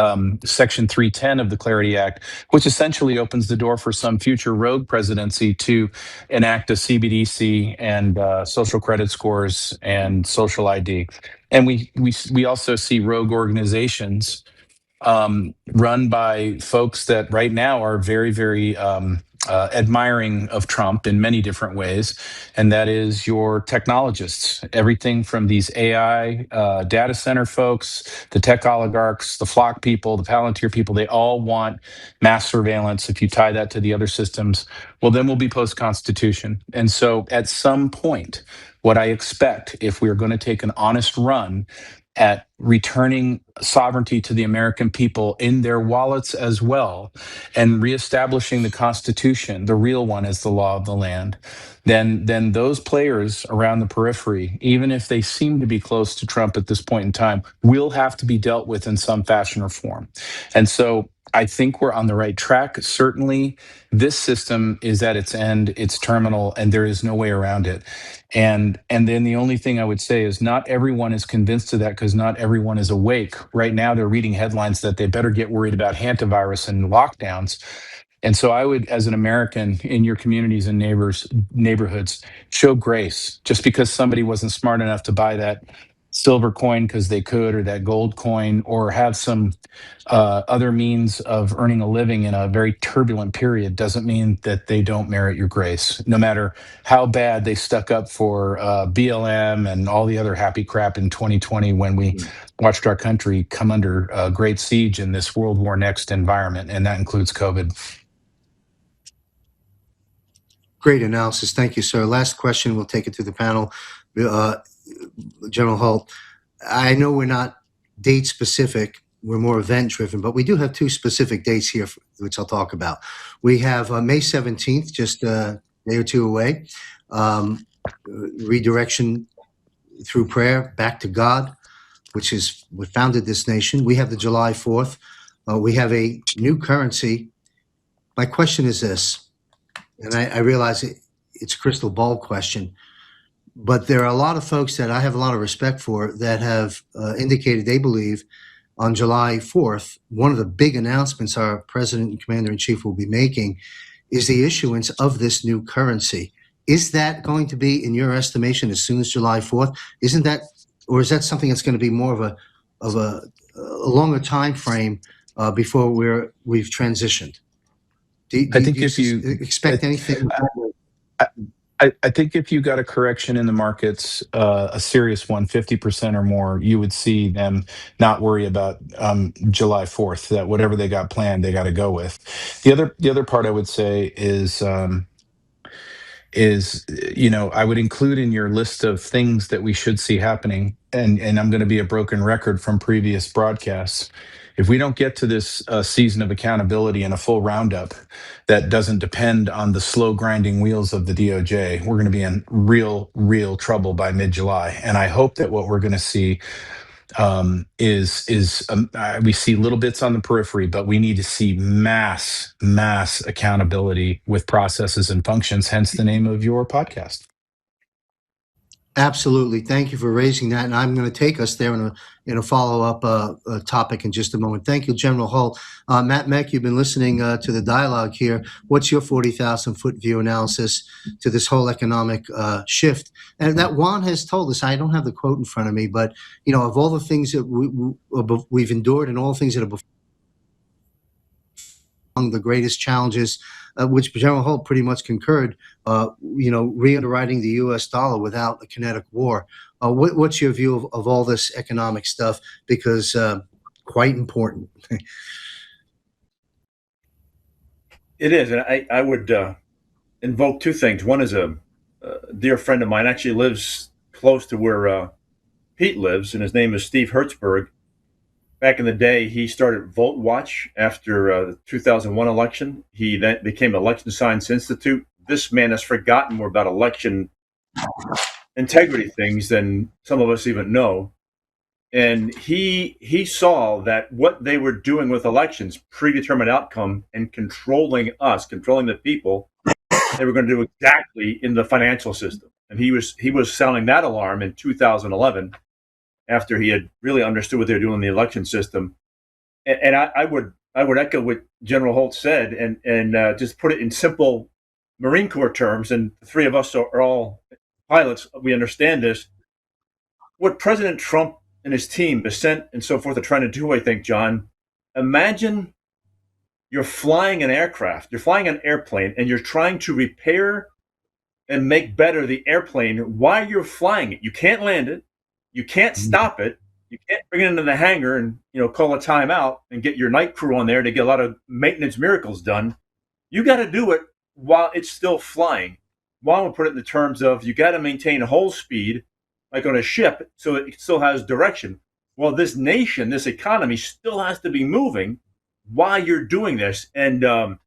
Section 310 of the Clarity Act, which essentially opens the door for some future rogue presidency to enact a CBDC and social credit scores and social ID. And we also see rogue organizations run by folks that right now are very, very admiring of Trump in many different ways, and that is your technologists. Everything from these AI data center folks, the tech oligarchs, the Flock people, the Palantir people, they all want mass surveillance. If you tie that to the other systems, well, then we'll be post-Constitution. And so at some point, what I expect, if we're going to take an honest run at returning sovereignty to the American people in their wallets as well, and reestablishing the Constitution, the real one, as the law of the land, then those players around the periphery, even if they seem to be close to Trump at this point in time, will have to be dealt with in some fashion or form. And so I think we're on the right track. Certainly, this system is at its end, it's terminal, and there is no way around it. And then the only thing I would say is not everyone is convinced of that, because not everyone is awake. Right now, they're reading headlines that they better get worried about hantavirus and lockdowns. And so I would, as an American in your communities and neighborhoods, show grace. Just because somebody wasn't smart enough to buy that silver coin because they could, or that gold coin, or have some other means of earning a living in a very turbulent period, doesn't mean that they don't merit your grace. No matter how bad they stuck up for BLM and all the other happy crap in 2020 when we watched our country come under great siege in this World War Next environment, and that includes COVID. Great analysis. Thank you, sir. Last question. We'll take it to the panel. General Holt, I know we're not date specific. We're more event driven, but we do have two specific dates here, which I'll talk about. We have May 17th, just a day or two away. Redirection through prayer back to God, which is what founded this nation. We have the July 4th. We have a new currency. My question is this, and I realize it's a crystal ball question, but there are a lot of folks that I have a lot of respect for that have indicated they believe on July 4th, one of the big announcements our president and commander-in-chief will be making is the issuance of this new currency. Is that going to be, in your estimation, as soon as July 4th? Isn't that, or is that something that's going to be more of a longer time frame before we've transitioned? I think if you expect anything? I think if you got a correction in the markets, a serious one, 50% or more, you would see them not worry about July 4th, that whatever they got planned, they got to go with. The other part I would say is, I would include in your list of things that we should see happening, and I'm going to be a broken record from previous broadcasts. If we don't get to this season of accountability and a full roundup that doesn't depend on the slow grinding wheels of the DOJ, we're going to be in real trouble by mid-July. And I hope that what we're going to see we see little bits on the periphery, but we need to see mass accountability with processes and functions, hence the name of your podcast. Absolutely. Thank you for raising that. And I'm going to take us there in a follow-up topic in just a moment. Thank you, General Holt. Mack, you've been listening to the dialogue here. What's your 40,000-foot view analysis to this whole economic shift? And that Juan has told us, I don't have the quote in front of me, but, of all the things that we've endured and all the things that have among the greatest challenges, which General Holt pretty much concurred, re-underwriting the U.S. dollar without a kinetic war. What's your view of all this economic stuff? Because quite important. It is, and I would invoke two things. One is a dear friend of mine, actually lives close to where Pete lives, and his name is Steve Hertzberg. Back in the day, he started Volt Watch after the 2001 election. He then became Election Science Institute. This man has forgotten more about election integrity things than some of us even know. And he saw that what they were doing with elections, predetermined outcome, and controlling us, controlling the people, they were going to do exactly in the financial system. And he was sounding that alarm in 2011. After he had really understood what they were doing in the election system. And I would echo what General Holt said and just put it in simple Marine Corps terms, and the three of us are all pilots, we understand this. What President Trump and his team, Dissent and so forth, are trying to do, I think, John, imagine you're flying an aircraft, you're flying an airplane, and you're trying to repair and make better the airplane while you're flying it. You can't land it. You can't stop it. You can't bring it into the hangar and call a timeout and get your night crew on there to get a lot of maintenance miracles done. You got to do it while it's still flying. Juan would put it in the terms of you got to maintain whole speed, like on a ship, so it still has direction. Well, this nation, this economy, still has to be moving while you're doing this. And God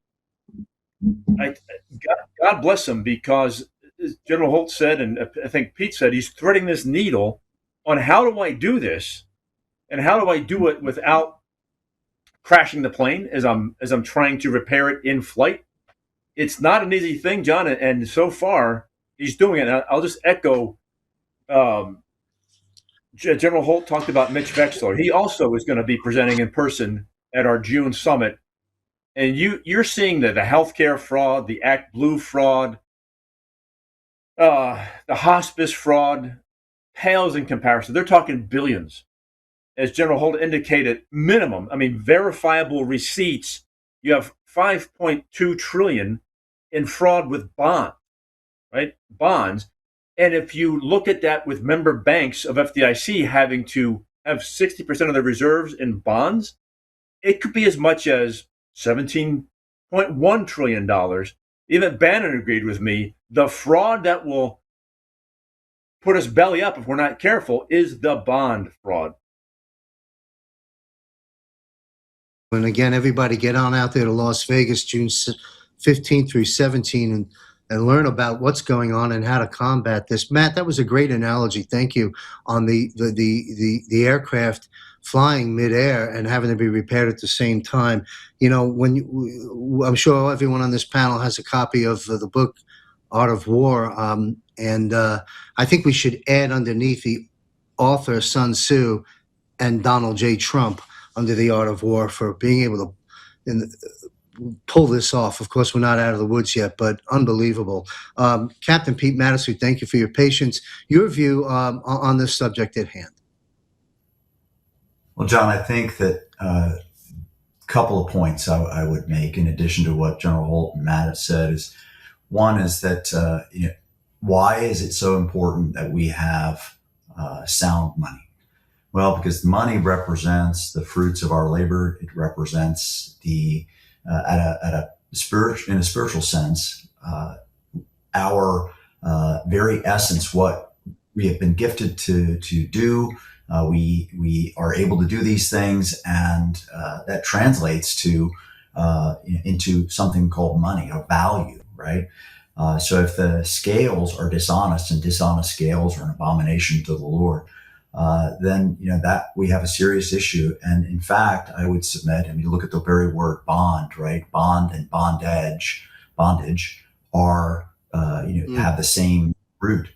bless him, because as General Holt said, and I think Pete said, he's threading this needle on how do I do this, and how do I do it without crashing the plane as I'm trying to repair it in flight. It's not an easy thing, John, and so far he's doing it. I'll just echo. General Holt talked about Mitch Wexler. He also is going to be presenting in person at our June summit, and you're seeing the healthcare fraud, the Act Blue fraud, the hospice fraud, pales in comparison. They're talking billions. As General Holt indicated, minimum, I mean, verifiable receipts, you have 5.2 trillion in fraud with bonds, right? Bonds. And if you look at that with member banks of FDIC having to have 60% of their reserves in bonds, it could be as much as $17.1 trillion. Even Bannon agreed with me. The fraud that will put us belly up if we're not careful is the bond fraud. And again, everybody get on out there to Las Vegas, June 15th through 17, and learn about what's going on and how to combat this. Matt, that was a great analogy. Thank you on the aircraft flying midair and having to be repaired at the same time. You know, I'm sure everyone on this panel has a copy of the book Art of War, and I think we should add underneath the author Sun Tzu and Donald J. Trump under the Art of War for being able to pull this off. Of course, we're not out of the woods yet, but unbelievable. Captain Pete Matsu, thank you for your patience. Your view on this subject at hand. Well, John, I think that a couple of points I would make in addition to what General Holt and Matt have said is, one is that why is it so important that we have sound money? Well, because money represents the fruits of our labor. It represents the in a spiritual sense, our very essence, what we have been gifted to do. We are able to do these things, and that translates to into something called money, a value, right? So if the scales are dishonest, and dishonest scales are an abomination to the Lord, then that we have a serious issue. And in fact, I would submit, I mean, look at the very word bond, right? Bond and bondage are have the same root.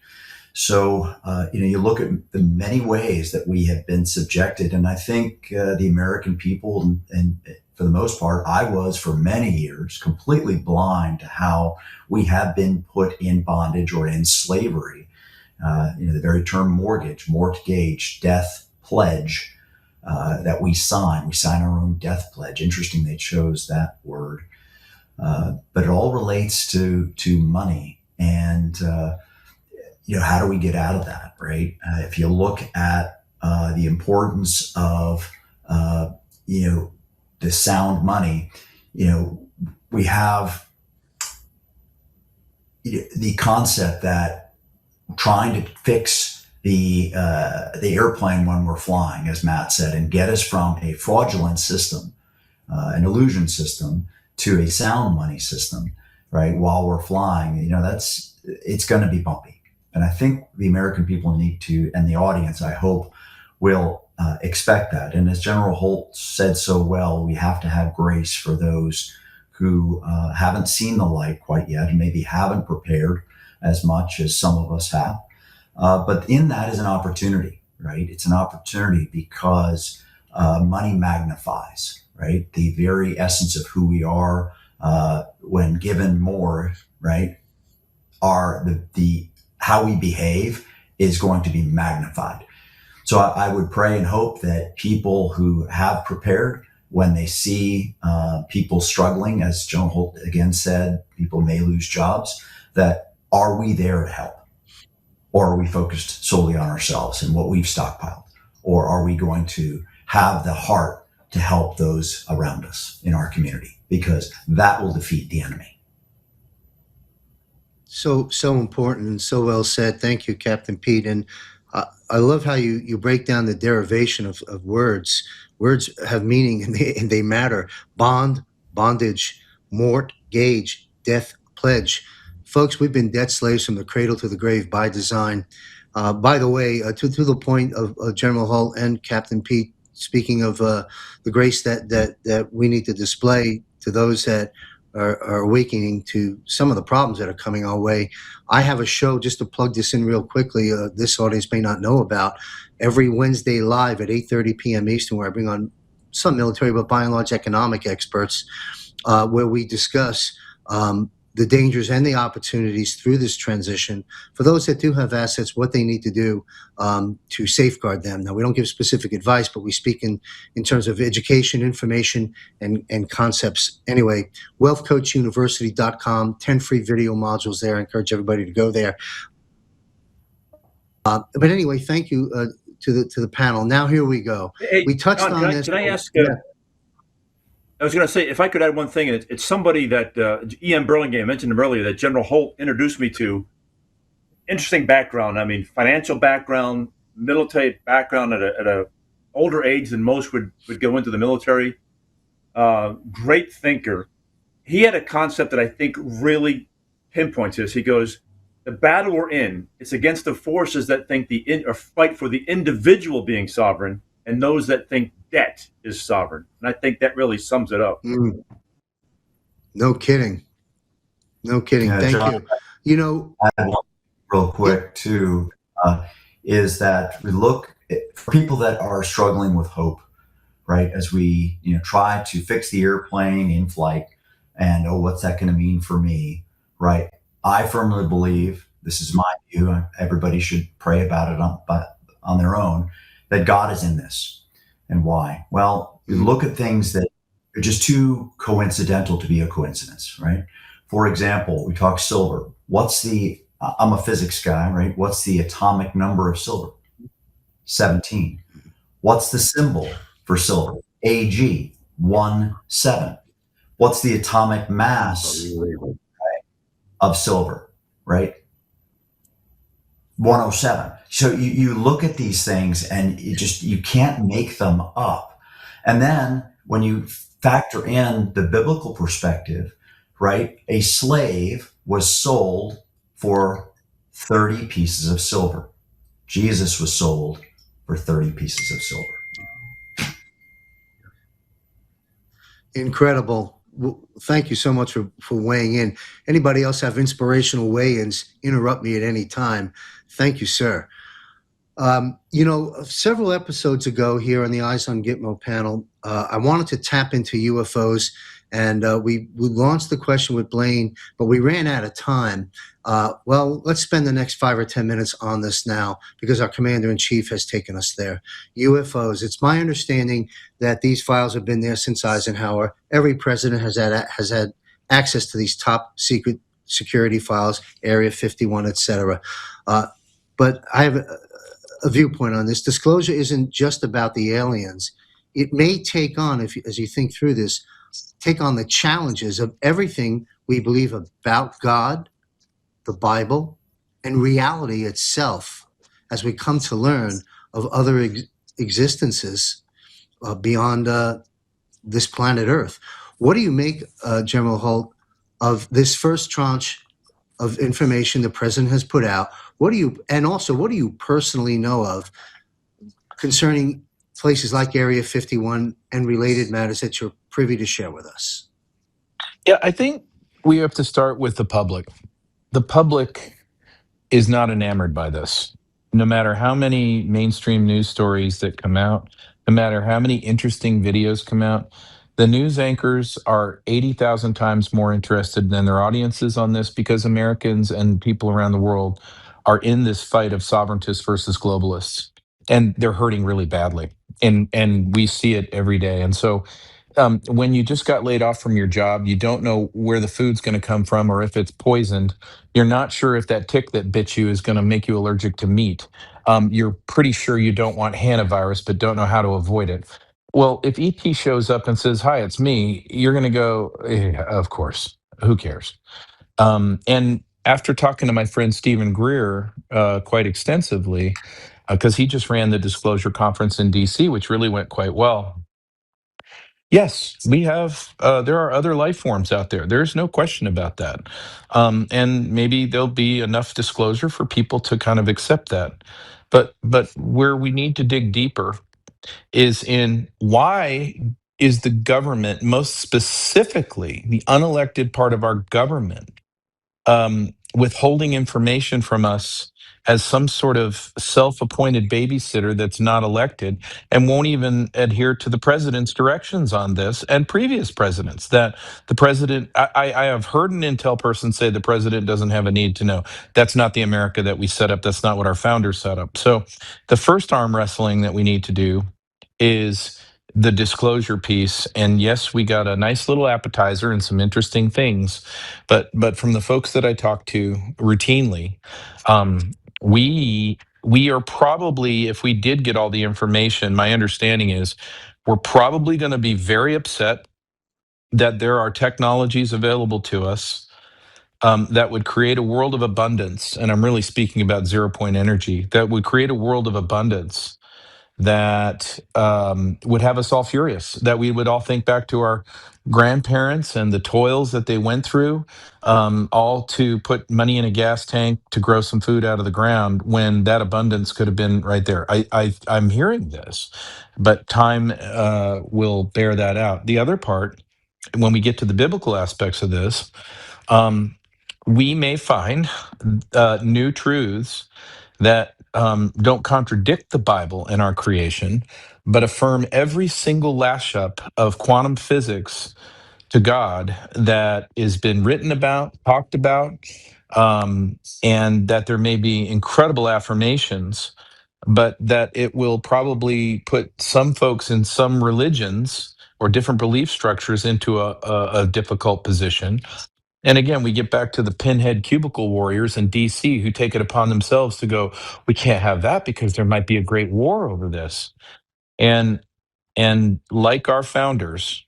So you look at the many ways that we have been subjected, and I think the American people, and for the most part, I was for many years completely blind to how we have been put in bondage or in slavery. The very term mortgage, death pledge that we sign our own death pledge. Interesting they chose that word, but it all relates to money, and how do we get out of that, right? If you look at the importance of the sound money, we have the concept that trying to fix the airplane when we're flying, as Matt said, and get us from a fraudulent system, an illusion system, to a sound money system, right? While we're flying, it's going to be bumpy. And I think the American people need to, and the audience, I hope, will expect that. And as General Holt said so well, we have to have grace for those who haven't seen the light quite yet, and maybe haven't prepared as much as some of us have. But in that is an opportunity, right? It's an opportunity because money magnifies, right? The very essence of who we are when given more, right? Are the how we behave is going to be magnified. So I would pray and hope that people who have prepared, when they see people struggling, as General Holt again said, people may lose jobs, that are we there to help? Or are we focused solely on ourselves and what we've stockpiled? Or are we going to have the heart to help those around us in our community? Because that will defeat the enemy. So important and so well said. Thank you, Captain Pete. And I love how you break down the derivation of words. Words have meaning and they matter. Bond, bondage, mort, gauge, death, pledge. Folks, we've been debt slaves from the cradle to the grave by design. By the way, to the point of General Holt and Captain Pete, speaking of the grace that we need to display to those that are awakening to some of the problems that are coming our way. I have a show, just to plug this in real quickly, this audience may not know about, every Wednesday live at 8:30 p.m. Eastern, where I bring on some military, but by and large economic experts, where we discuss the dangers and the opportunities through this transition. For those that do have assets, what they need to do to safeguard them. Now, we don't give specific advice, but we speak in terms of education, information, and concepts. Anyway, wealthcoachuniversity.com, 10 free video modules there. I encourage everybody to go there. But anyway, thank you to the panel. Now, here we go. Hey, we touched John, on this. Can I ask? Yeah. I was going to say, if I could add one thing, and it's somebody that E.M. Burlingame, I mentioned him earlier, that General Holt introduced me to. Interesting background. I mean, financial background, military background at a older age than most would go into the military. Great thinker. He had a concept that I think really pinpoints this. He goes, the battle we're in, it's against the forces that think or fight for the individual being sovereign, and those that think debt is sovereign. And I think that really sums it up. No kidding. No kidding. Yeah, Thank John, you. You know, real quick too, is that we look for people that are struggling with hope, right? As we try to fix the airplane in flight, and what's that going to mean for me, right? I firmly believe, this is my view, everybody should pray about it on their own, that God is in this. And why? Well, you look at things that are just too coincidental to be a coincidence, right? For example, we talk silver. I'm a physics guy, right? What's the atomic number of silver? 17. What's the symbol for silver? Ag, 17. What's the atomic mass of silver, right? 107. So you look at these things and you can't make them up. And then when you factor in the biblical perspective, right? A slave was sold for 30 pieces of silver. Jesus was sold for 30 pieces of silver. Incredible. Well, thank you so much for weighing in. Anybody else have inspirational weigh-ins? Interrupt me at any time. Thank you, sir. Several episodes ago here on the Eyes on Gitmo panel, I wanted to tap into UFOs, and we launched the question with Blaine, but we ran out of time. Well, let's spend the next 5 or 10 minutes on this now, because our commander-in-chief has taken us there. UFOs. It's my understanding that these files have been there since Eisenhower. Every president has had access to these top secret security files, Area 51, etc. But I have a viewpoint on this. Disclosure isn't just about the aliens. It may take on, as you think through this, take on the challenges of everything we believe about God, the Bible, and reality itself, as we come to learn of other existences beyond this planet Earth. What do you make, General Holt, of this first tranche of information the president has put out? What do you personally know of concerning places like Area 51 and related matters that you're privy to share with us? Yeah, I think we have to start with the public. The public is not enamored by this. No matter how many mainstream news stories that come out, no matter how many interesting videos come out, the news anchors are 80,000 times more interested than their audiences on this, because Americans and people around the world are in this fight of sovereigntists versus globalists, and they're hurting really badly. And we see it every day. And so when you just got laid off from your job, you don't know where the food's going to come from or if it's poisoned. You're not sure if that tick that bit you is going to make you allergic to meat. You're pretty sure you don't want hantavirus, but don't know how to avoid it. Well, if ET shows up and says, "Hi, it's me," you're going to go, of course, who cares? And after talking to my friend Stephen Greer quite extensively, because he just ran the disclosure conference in DC, which really went quite well. Yes, we have. There are other life forms out there. There's no question about that. And maybe there'll be enough disclosure for people to kind of accept that. But where we need to dig deeper is in why is the government, most specifically the unelected part of our government, withholding information from us as some sort of self-appointed babysitter that's not elected and won't even adhere to the president's directions on this and previous presidents. That the president, I have heard an intel person say the president doesn't have a need to know. That's not the America that we set up. That's not what our founders set up. So the first arm wrestling that we need to do is the disclosure piece. And yes, we got a nice little appetizer and some interesting things, but from the folks that I talk to routinely, we are probably, if we did get all the information, my understanding is we're probably going to be very upset that there are technologies available to us that would create a world of abundance. And I'm really speaking about 0 point energy, that would create a world of abundance that would have us all furious, that we would all think back to our grandparents and the toils that they went through, all to put money in a gas tank to grow some food out of the ground when that abundance could have been right there. I'm hearing this, but time will bear that out. The other part, when we get to the biblical aspects of this, we may find new truths that don't contradict the Bible and our creation, but affirm every single lash-up of quantum physics to God that has been written about, talked about, and that there may be incredible affirmations, but that it will probably put some folks in some religions or different belief structures into a difficult position. And again, we get back to the pinhead cubicle warriors in DC who take it upon themselves to go, we can't have that because there might be a great war over this. And like our founders,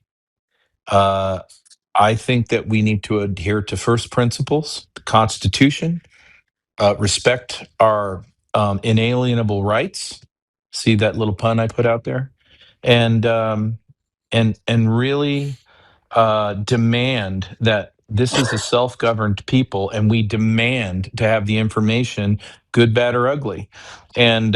I think that we need to adhere to first principles, the Constitution, respect our inalienable rights. See that little pun I put out there, and really demand that this is a self-governed people, and we demand to have the information, good, bad, or ugly. And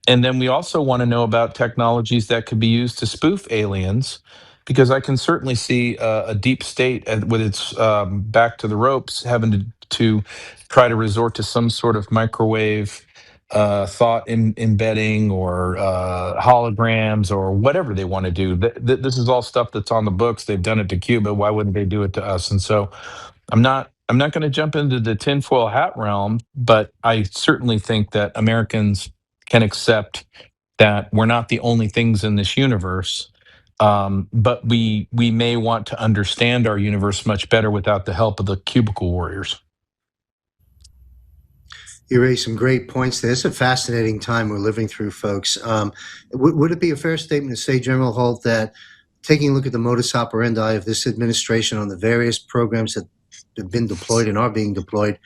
then we also want to know about technologies that could be used to spoof aliens, because I can certainly see a deep state with its back to the ropes having to try to resort to some sort of microwave thought embedding or holograms or whatever they want to do. This is all stuff that's on the books. They've done it to Cuba. Why wouldn't they do it to us? And so I'm not going to jump into the tinfoil hat realm, but I certainly think that Americans can accept that we're not the only things in this universe. But we may want to understand our universe much better without the help of the cubicle warriors. You raised some great points there. It's a fascinating time we're living through, folks. Would it be a fair statement to say, General Holt, that taking a look at the modus operandi of this administration on the various programs that have been deployed and are being deployed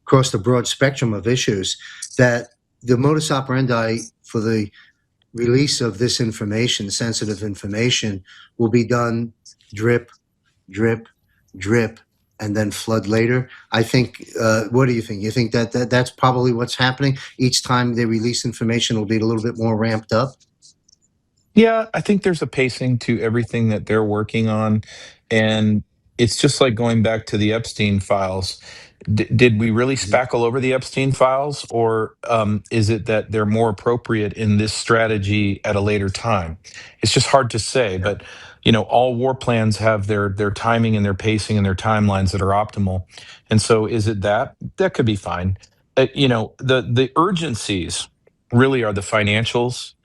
across the broad spectrum of issues, that the modus operandi for the release of this information, sensitive information, will be done drip, drip, drip, and then flood later? I think, what do you think? You think that that's probably what's happening? Each time they release information will be a little bit more ramped up? Yeah, I think there's a pacing to everything that they're working on. And it's just like going back to the Epstein files. Did we really spackle over the Epstein files, or is it that they're more appropriate in this strategy at a later time? It's just hard to say. But all war plans have their timing and their pacing and their timelines that are optimal. And so, is it that could be fine? The urgencies really are the financials,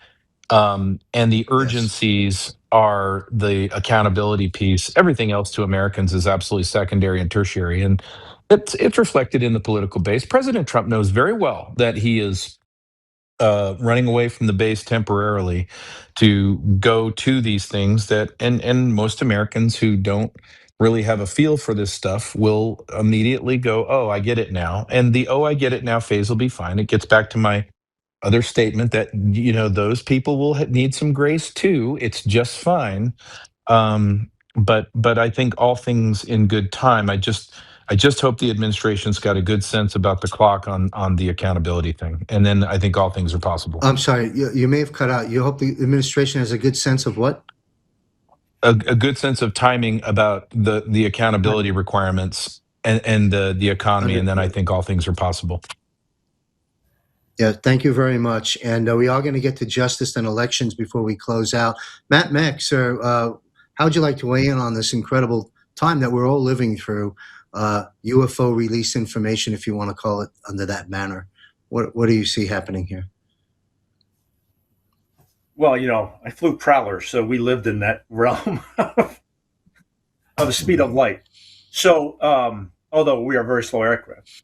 and the urgencies are the accountability piece. Everything else to Americans is absolutely secondary and tertiary, and it's reflected in the political base. President Trump knows very well that he is running away from the base temporarily to go to these things that, and most Americans who don't really have a feel for this stuff will immediately go, oh, I get it now. And the oh, I get it now phase will be fine. It gets back to my other statement that those people will need some grace too. It's just fine. But I think all things in good time. I just hope the administration's got a good sense about the clock on the accountability thing, and then I think all things are possible. I'm sorry, you may have cut out. You hope the administration has a good sense of what? A good sense of timing about the accountability requirements and the economy, and then I think all things are possible. Yeah, thank you very much. And we are going to get to justice and elections before we close out. Mack, sir, how would you like to weigh in on this incredible time that we're all living through? UFO release information, if you want to call it under that banner. What do you see happening here? Well, I flew prowlers, so we lived in that realm of the speed of light. So, although we are very slow aircraft,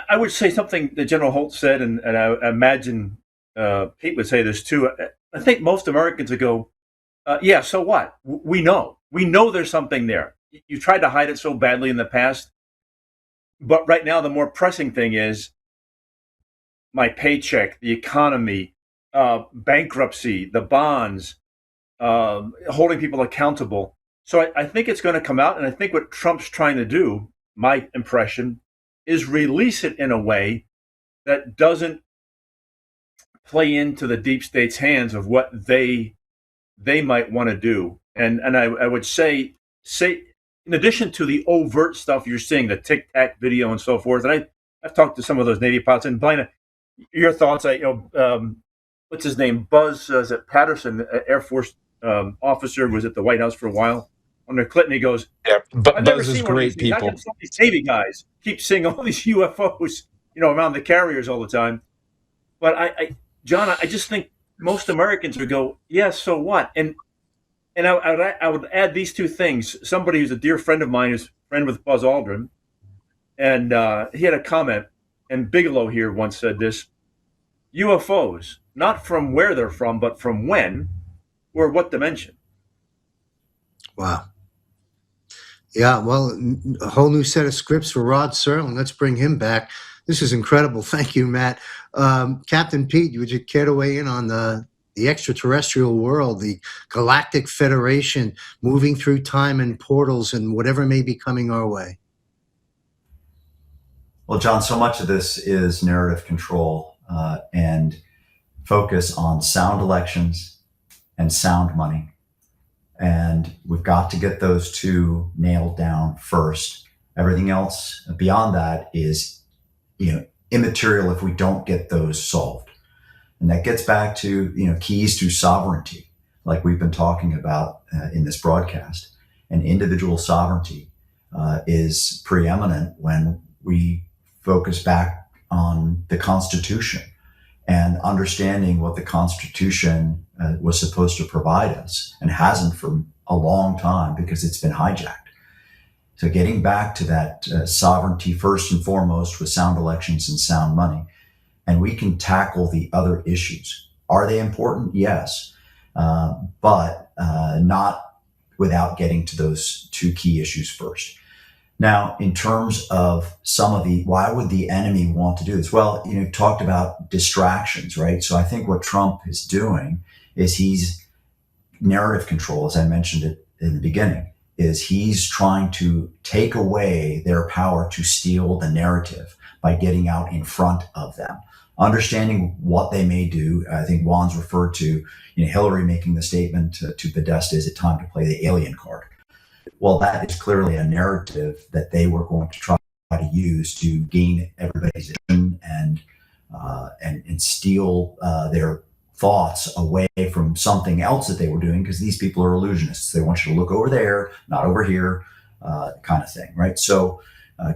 I would say something that General Holt said, and I imagine Pete would say this too. I think most Americans would go, yeah, so what? We know there's something there. You tried to hide it so badly in the past, but right now the more pressing thing is my paycheck, the economy, bankruptcy, the bonds, holding people accountable. So I think it's going to come out, and I think what Trump's trying to do, my impression, is release it in a way that doesn't play into the deep state's hands of what they might want to do. And I would say in addition to the overt stuff you're seeing, the Tic Tac video and so forth, and I've talked to some of those Navy pilots, and Blaine, your thoughts? What's his name? Buzz, is it Patterson, Air Force officer, was at the White House for a while. Under Clinton, he goes, "Yeah, but I've never Buzz is seen one of great these things. people." I can these Navy guys keep seeing all these UFOs, around the carriers all the time. But John, I just think most Americans would go, yeah, so what? And I would add these two things. Somebody who's a dear friend of mine is a friend with Buzz Aldrin, and he had a comment, and Bigelow here once said this: UFOs, not from where they're from, but from when or what dimension. Wow. Yeah, well, a whole new set of scripts for Rod Serling. Let's bring him back. This is incredible. Thank you, Matt. Captain Pete, would you care to weigh in on the extraterrestrial world, the Galactic Federation, moving through time and portals and whatever may be coming our way? Well, John, so much of this is narrative control and focus on sound elections and sound money. And we've got to get those two nailed down first. Everything else beyond that is, immaterial if we don't get those solved. And that gets back to, keys to sovereignty, like we've been talking about in this broadcast. And individual sovereignty is preeminent when we focus back on the Constitution and understanding what the Constitution was supposed to provide us, and hasn't for a long time because it's been hijacked. So getting back to that sovereignty first and foremost with sound elections and sound money, and we can tackle the other issues. Are they important? Yes, but not without getting to those two key issues first. Now, in terms of why would the enemy want to do this? Well, you've talked about distractions, right? So I think what Trump is doing is he's narrative control, as I mentioned it in the beginning, is he's trying to take away their power to steal the narrative by getting out in front of them, understanding what they may do. I think Juan's referred to, Hillary making the statement to Podesta, is it time to play the alien card? Well, that is clearly a narrative that they were going to try to use to gain everybody's attention and steal their thoughts away from something else that they were doing, because these people are illusionists. They want you to look over there, not over here, kind of thing, right? So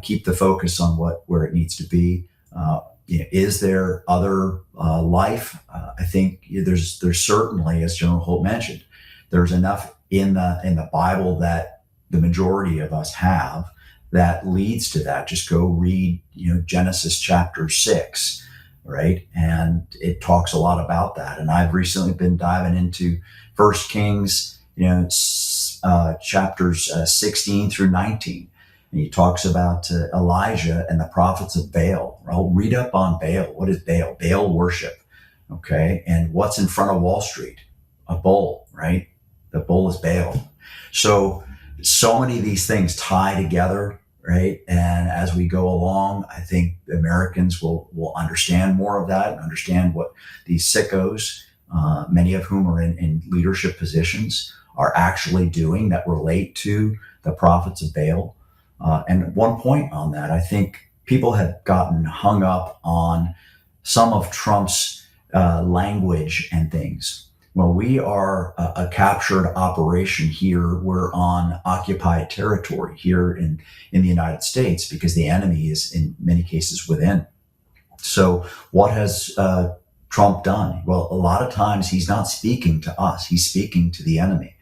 keep the focus on where it needs to be. Is there other life? I think there's certainly, as General Holt mentioned, there's enough in the Bible that the majority of us have that leads to that. Just go read, Genesis chapter 6, right? And it talks a lot about that. And I've recently been diving into 1 Kings, chapters 16 through 19. And he talks about Elijah and the prophets of Baal. I'll read up on Baal. What is Baal? Baal worship. Okay. And what's in front of Wall Street? A bull, right? The bull is Baal. So many of these things tie together, right? And as we go along, I think Americans will understand more of that and understand what these sickos, many of whom are in leadership positions, are actually doing that relate to the prophets of Baal. And one point on that, I think people have gotten hung up on some of Trump's language and things. Well, we are a captured operation here. We're on occupied territory here in the United States because the enemy is in many cases within. So what has Trump done? Well, a lot of times he's not speaking to us. He's speaking to the enemy.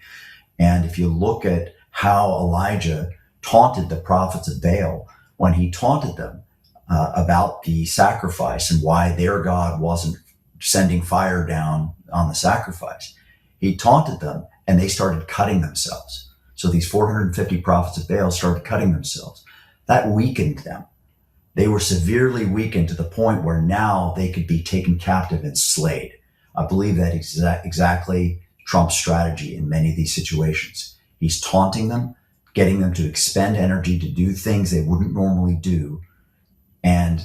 And if you look at how Elijah taunted the prophets of Baal, when he taunted them about the sacrifice and why their God wasn't sending fire down on the sacrifice, he taunted them and they started cutting themselves. So these 450 prophets of Baal started cutting themselves. That weakened them. They were severely weakened to the point where now they could be taken captive and slayed. I believe that is exactly Trump's strategy in many of these situations. He's taunting them, getting them to expend energy to do things they wouldn't normally do, and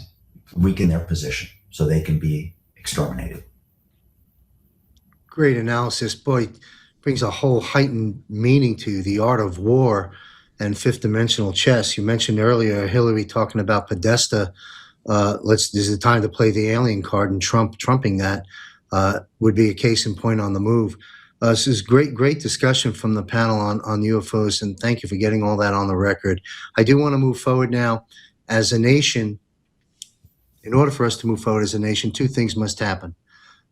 weaken their position so they can be exterminated. Great analysis. Boy, brings a whole heightened meaning to the art of war and fifth dimensional chess. You mentioned earlier Hillary talking about Podesta. This is the time to play the alien card, and trumping that would be a case in point on the move. This is great discussion from the panel on UFOs, and thank you for getting all that on the record. I do want to move forward now. As a nation, in order for us to move forward as a nation, two things must happen.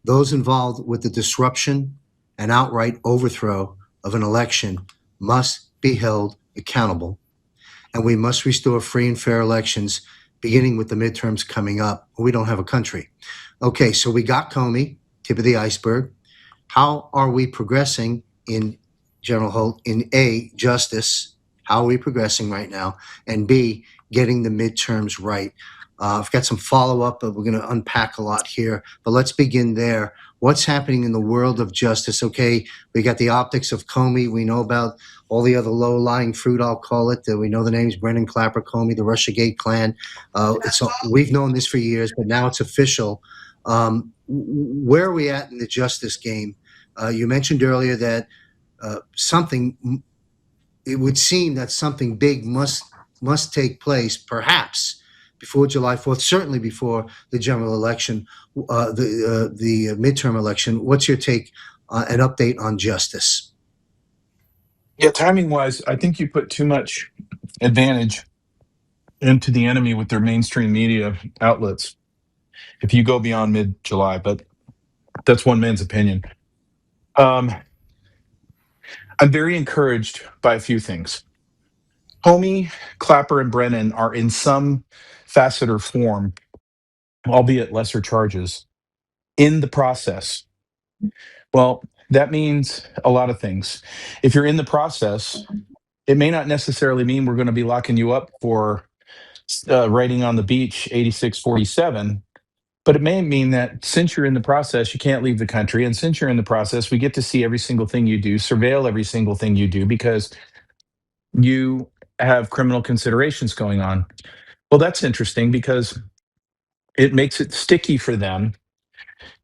Those involved with the disruption and outright overthrow of an election must be held accountable, and we must restore free and fair elections, beginning with the midterms coming up. We don't have a country. Okay, so we got Comey, tip of the iceberg. How are we progressing in, General Holt, in A, justice? How are we progressing right now? And B, getting the midterms right? I've got some follow-up, but we're going to unpack a lot here. But let's begin there. What's happening in the world of justice? Okay, we got the optics of Comey. We know about all the other low-lying fruit, I'll call it. We know the names: Brendan Clapper, Comey, the Russiagate clan. We've known this for years, but now it's official. Where are we at in the justice game? You mentioned earlier that it would seem that something big must take place, perhaps before July 4th, certainly before the general election, the midterm election. What's your take, an update on justice? Yeah, timing wise, I think you put too much advantage into the enemy with their mainstream media outlets if you go beyond mid-July, but that's one man's opinion. I'm very encouraged by a few things. Comey, Clapper, and Brennan are in some facet or form, albeit lesser charges, in the process. Well, that means a lot of things. If you're in the process, it may not necessarily mean we're going to be locking you up for writing on the beach 8647, but it may mean that since you're in the process, you can't leave the country. And since you're in the process, we get to see every single thing you do, surveil every single thing you do, because you have criminal considerations going on. Well, that's interesting because it makes it sticky for them.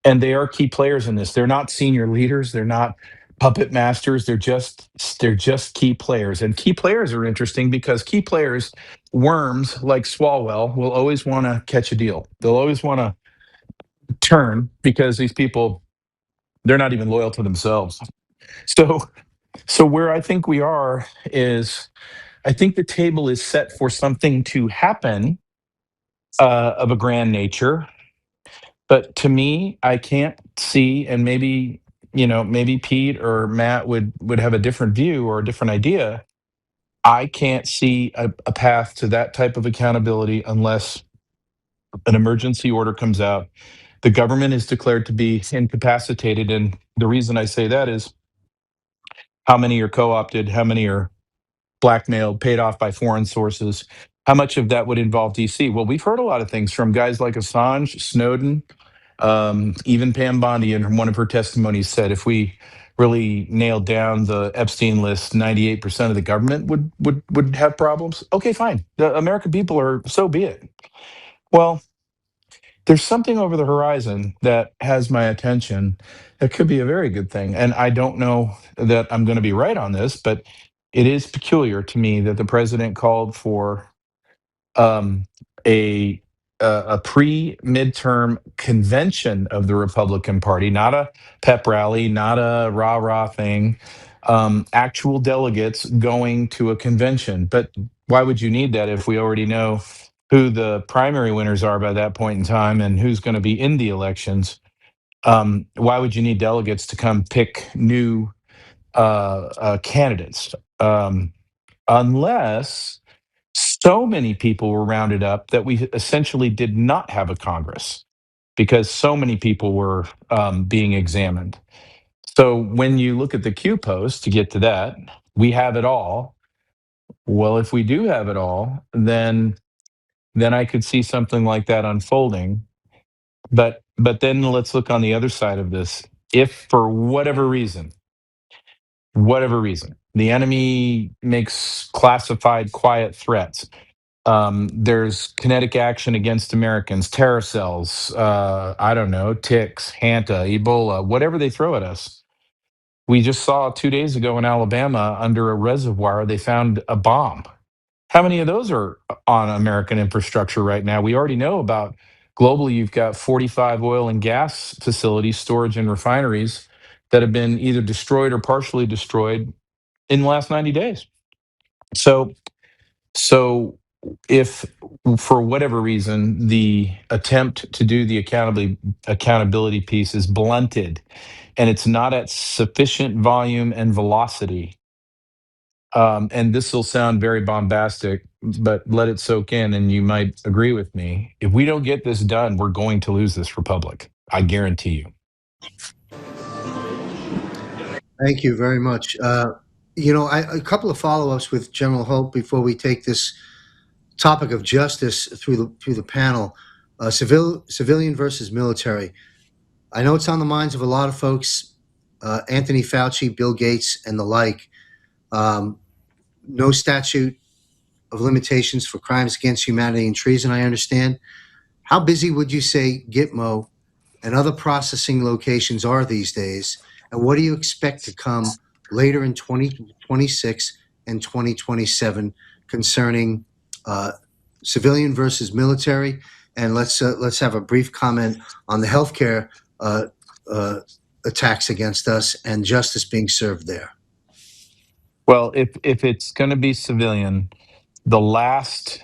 And they are key players in this. They're not senior leaders. They're not puppet masters. They're just key players. And key players are interesting because key players, worms like Swalwell, will always want to catch a deal. They'll always want to turn because these people, they're not even loyal to themselves. So where I think we are is, I think the table is set for something to happen of a grand nature. But to me, I can't see, and maybe Pete or Matt would have a different view or a different idea. I can't see a path to that type of accountability unless an emergency order comes out. The government is declared to be incapacitated, and the reason I say that is how many are co-opted, how many are blackmailed, paid off by foreign sources. How much of that would involve DC? Well, we've heard a lot of things from guys like Assange, Snowden, even Pam Bondi in one of her testimonies said if we really nailed down the Epstein list, 98% of the government would have problems. Okay, fine. The American people are, so be it. Well, there's something over the horizon that has my attention that could be a very good thing. And I don't know that I'm going to be right on this, but it is peculiar to me that the president called for um, a a pre-midterm convention of the Republican Party, not a pep rally, not a rah rah thing. Actual delegates going to a convention. But why would you need that if we already know who the primary winners are by that point in time and who's going to be in the elections? Why would you need delegates to come pick new candidates? Unless so many people were rounded up that we essentially did not have a Congress because so many people were being examined. So when you look at the Q post, to get to that, we have it all. Well, if we do have it all, then I could see something like that unfolding. But then let's look on the other side of this. If for whatever reason, the enemy makes classified quiet threats, there's kinetic action against Americans, terror cells, I don't know, ticks, Hanta, Ebola, whatever they throw at us. We just saw 2 days ago in Alabama under a reservoir, they found a bomb. How many of those are on American infrastructure right now? We already know about globally, you've got 45 oil and gas facilities, storage, and refineries that have been either destroyed or partially destroyed in the last 90 days. So if for whatever reason the attempt to do the accountability piece is blunted and it's not at sufficient volume and velocity, and this will sound very bombastic, but let it soak in and you might agree with me. If we don't get this done, we're going to lose this republic. I guarantee you. Thank you very much. A couple of follow-ups with General Holt before we take this topic of justice through the panel. Civilian versus military. I know it's on the minds of a lot of folks. Anthony Fauci, Bill Gates, and the like. No statute of limitations for crimes against humanity and treason, I understand. How busy would you say GITMO and other processing locations are these days? And what do you expect to come later in 2026 and 2027 concerning civilian versus military? And let's have a brief comment on the healthcare attacks against us and justice being served there. Well, if it's going to be civilian, the last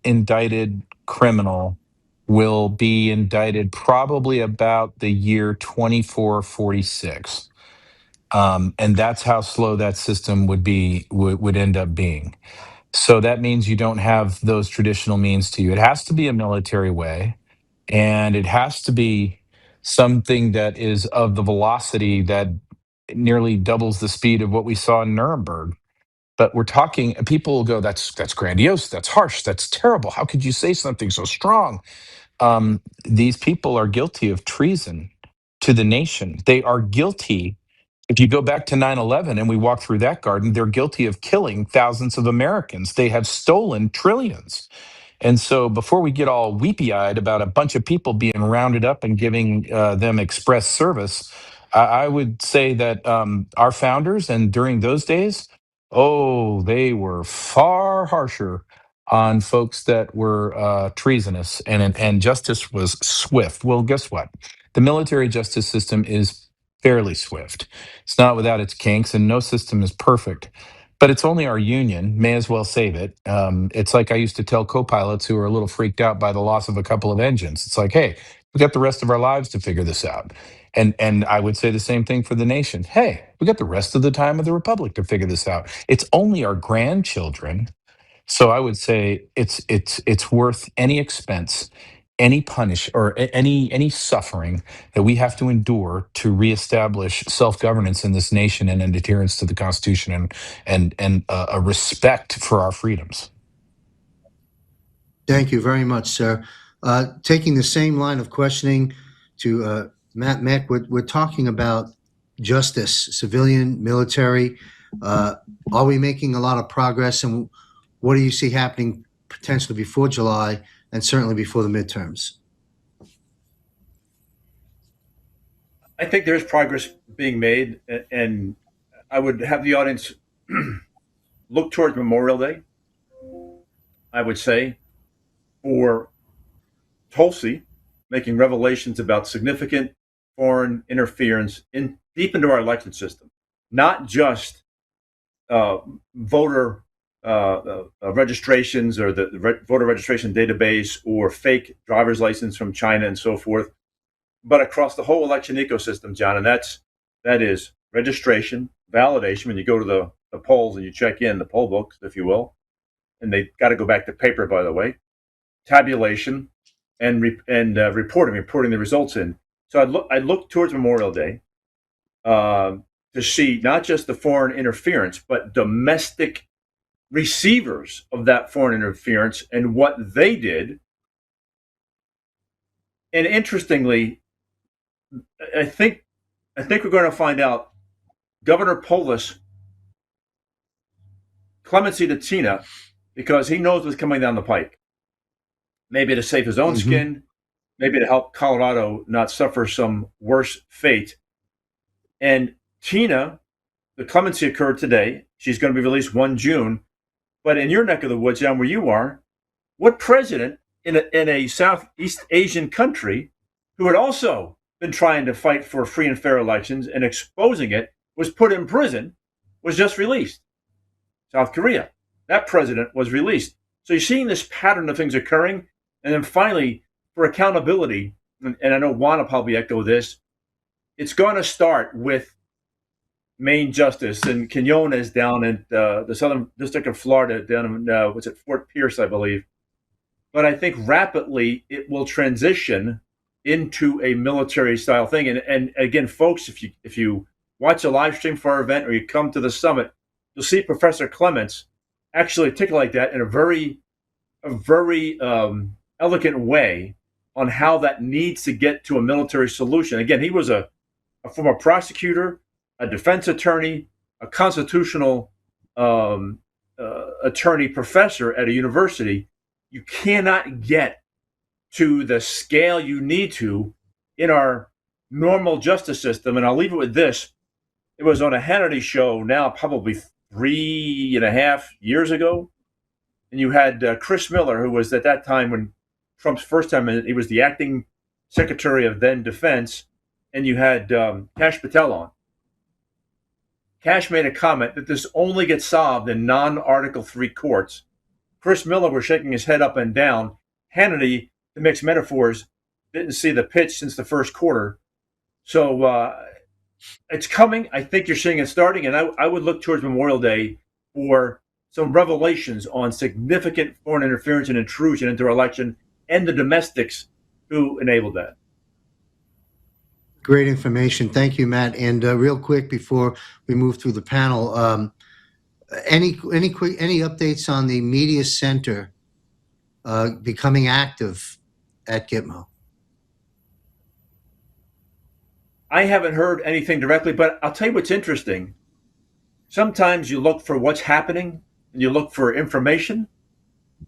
indicted criminal will be indicted probably about the year 2446. And that's how slow that system would end up being. So that means you don't have those traditional means to you. It has to be a military way, and it has to be something that is of the velocity that nearly doubles the speed of what we saw in Nuremberg. But we're talking, people will go, that's grandiose, that's harsh, that's terrible. How could you say something so strong? These people are guilty of treason to the nation. They are guilty. If you go back to 9/11 and we walk through that garden, they're guilty of killing thousands of Americans. They have stolen trillions. And so before we get all weepy-eyed about a bunch of people being rounded up and giving them express service, I would say that our founders and during those days, oh, they were far harsher on folks that were treasonous, and justice was swift. Well, guess what? The military justice system is fairly swift. It's not without its kinks, and no system is perfect. But it's only our union. May as well save it. It's like I used to tell co-pilots who are a little freaked out by the loss of a couple of engines. It's like, hey, we got the rest of our lives to figure this out. And I would say the same thing for the nation. Hey, we got the rest of the time of the republic to figure this out. It's only our grandchildren. So I would say it's worth any expense, any punish or any suffering that we have to endure to reestablish self-governance in this nation and an adherence to the Constitution and a respect for our freedoms. Thank you very much, sir. Taking the same line of questioning to Mack, we're talking about justice, civilian, military. Are we making a lot of progress, and what do you see happening potentially before July and certainly before the midterms? I think there's progress being made, and I would have the audience look towards Memorial Day, I would say, for Tulsi making revelations about significant foreign interference deep into our election system, not just voter registrations or the voter registration database or fake driver's license from China and so forth, but across the whole election ecosystem, John. And that is registration, validation. When you go to the polls and you check in the poll books, if you will, and they got to go back to paper, by the way, tabulation and reporting the results in. So I look towards Memorial Day to see not just the foreign interference, but domestic receivers of that foreign interference and what they did. And interestingly, I think we're going to find out Governor Polis clemency to Tina because he knows what's coming down the pike. Maybe to save his own skin, maybe to help Colorado not suffer some worse fate. And Tina, the clemency occurred today. She's going to be released 1 June. But in your neck of the woods, down where you are, what president in a Southeast Asian country who had also been trying to fight for free and fair elections and exposing it, was put in prison, was just released? South Korea. That president was released. So you're seeing this pattern of things occurring. And then finally, for accountability, and I know Juan will probably echo this, it's going to start with Main Justice and Quinones down in the Southern District of Florida, down in, Fort Pierce, I believe. But I think rapidly it will transition into a military-style thing. And again, folks, if you watch a live stream for our event or you come to the summit, you'll see Professor Clements actually articulate that in a very elegant way on how that needs to get to a military solution. Again, he was a former prosecutor, a defense attorney, a constitutional attorney professor at a university. You cannot get to the scale you need to in our normal justice system. And I'll leave it with this. It was on a Hannity show now probably 3.5 years ago. And you had Chris Miller, who was at that time when Trump's first time, he was the acting secretary of then defense. And you had Cash Patel on. Cash made a comment that this only gets solved in non-Article 3 courts. Chris Miller was shaking his head up and down. Hannity, to mix metaphors, didn't see the pitch since the first quarter. So it's coming. I think you're seeing it starting. And I would look towards Memorial Day for some revelations on significant foreign interference and intrusion into our election and the domestics who enabled that. Great information. Thank you, Matt. And real quick before we move through the panel, any updates on the media center becoming active at GITMO? I haven't heard anything directly, but I'll tell you what's interesting. Sometimes you look for what's happening and you look for information.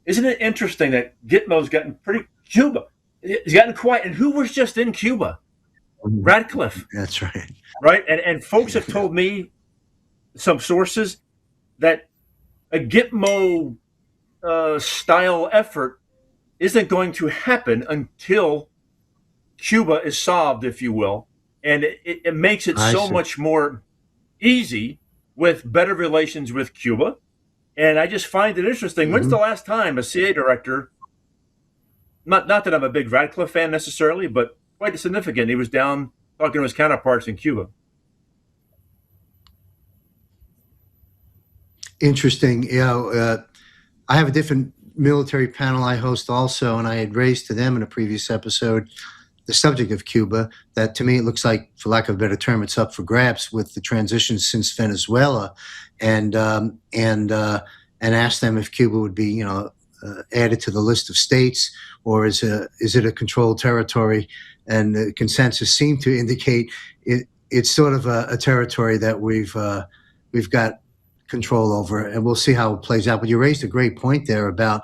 Isn't it interesting that GITMO's gotten Cuba, it's gotten quiet. And who was just in Cuba? Radcliffe. That's right. Right? And folks have told me, some sources, that a GITMO style effort isn't going to happen until Cuba is solved, if you will. And it makes it so much more easy with better relations with Cuba. And I just find it interesting. When's the last time a CIA director, not that I'm a big Radcliffe fan necessarily, but quite significant, he was down talking to his counterparts in Cuba? Interesting. I have a different military panel I host also, and I had raised to them in a previous episode the subject of Cuba, that to me it looks like, for lack of a better term, it's up for grabs with the transition since Venezuela, and asked them if Cuba would be, added to the list of states, or is it a controlled territory? And the consensus seemed to indicate it's sort of a territory that we've got control over, and we'll see how it plays out. But you raised a great point there about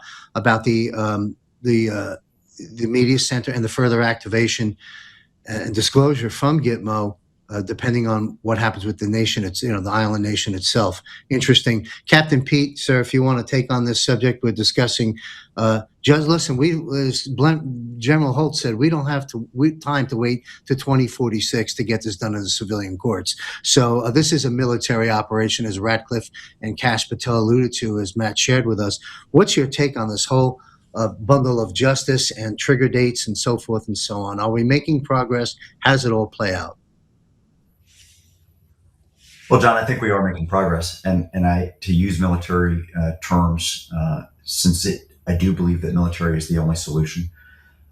the media center and the further activation and disclosure from GITMO depending on what happens with the nation, it's, the island nation itself. Interesting. Captain Pete, sir, if you want to take on this subject, we're discussing. Just listen, as General Holt said, we don't have time to wait to 2046 to get this done in the civilian courts. So this is a military operation, as Ratcliffe and Cash Patel alluded to, as Matt shared with us. What's your take on this whole bundle of justice and trigger dates and so forth and so on? Are we making progress? How does it all play out? Well, John, I think we are making progress, and to use military terms, since I do believe that military is the only solution.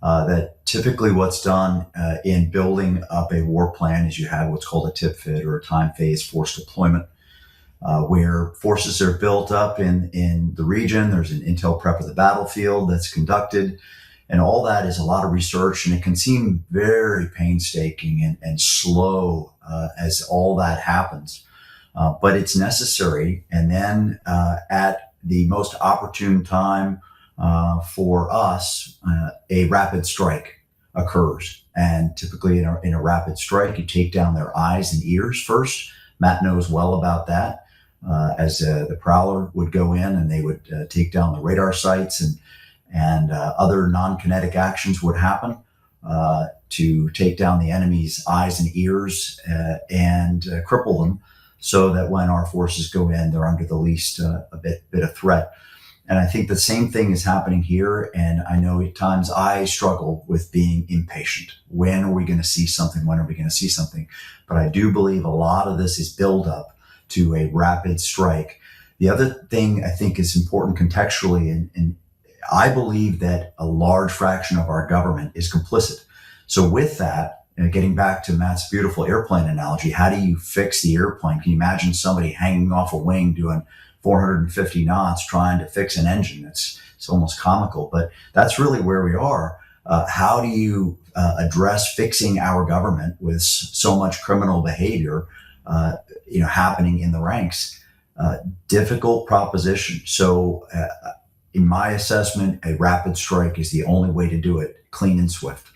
That typically what's done in building up a war plan is you have what's called a tip fit, or a time phase force deployment, where forces are built up in the region. There's an intel prep of the battlefield that's conducted. And all that is a lot of research, and it can seem very painstaking and slow as all that happens. But it's necessary. And then at the most opportune time for us, a rapid strike occurs. And typically in a rapid strike, you take down their eyes and ears first. Matt knows well about that, as the Prowler would go in and they would take down the radar sites, and other non-kinetic actions would happen to take down the enemy's eyes and ears and cripple them, so that when our forces go in, they're under the least a bit of threat. And I think the same thing is happening here. And I know at times I struggle with being impatient. When are we going to see something? When are we going to see something? But I do believe a lot of this is build up to a rapid strike. The other thing I think is important contextually, and I believe that a large fraction of our government is complicit. So with that, getting back to Matt's beautiful airplane analogy, how do you fix the airplane? Can you imagine somebody hanging off a wing doing 450 knots trying to fix an engine? It's almost comical, but that's really where we are. How do you address fixing our government with so much criminal behavior, happening in the ranks? Difficult proposition. So, in my assessment, a rapid strike is the only way to do it, clean and swift.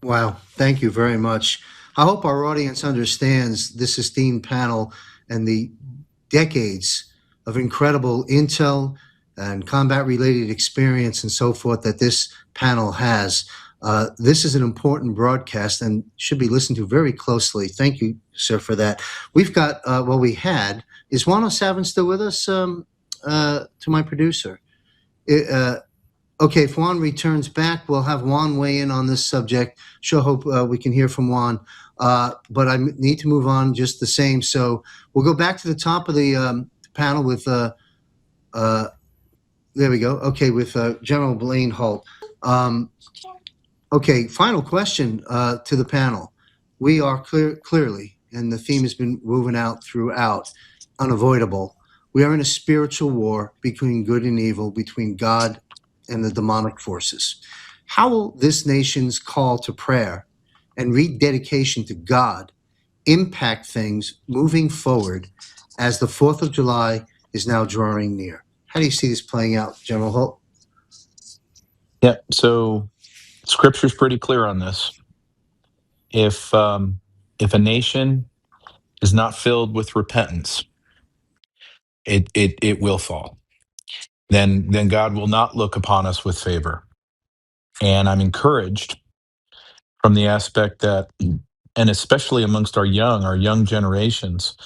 Wow. Thank you very much. I hope our audience understands this esteemed panel and the decades of incredible intel and combat-related experience and so forth that this panel has. This is an important broadcast and should be listened to very closely. Thank you, sir, for that. We've got, is Juan O'Savin still with us, to my producer? Okay, if Juan returns back, we'll have Juan weigh in on this subject. Sure hope we can hear from Juan. But I need to move on just the same. So we'll go back to the top of the panel with, there we go. Okay, with General Blaine Holt. Okay, final question to the panel. We are clearly, and the theme has been woven out throughout, unavoidable. We are in a spiritual war between good and evil, between God and the demonic forces. How will this nation's call to prayer and rededication to God impact things moving forward as the 4th of July is now drawing near? How do you see this playing out, General Holt? Yeah, so Scripture's pretty clear on this. If a nation is not filled with repentance, it will fall. Then God will not look upon us with favor. And I'm encouraged from the aspect that, and especially amongst our young generations,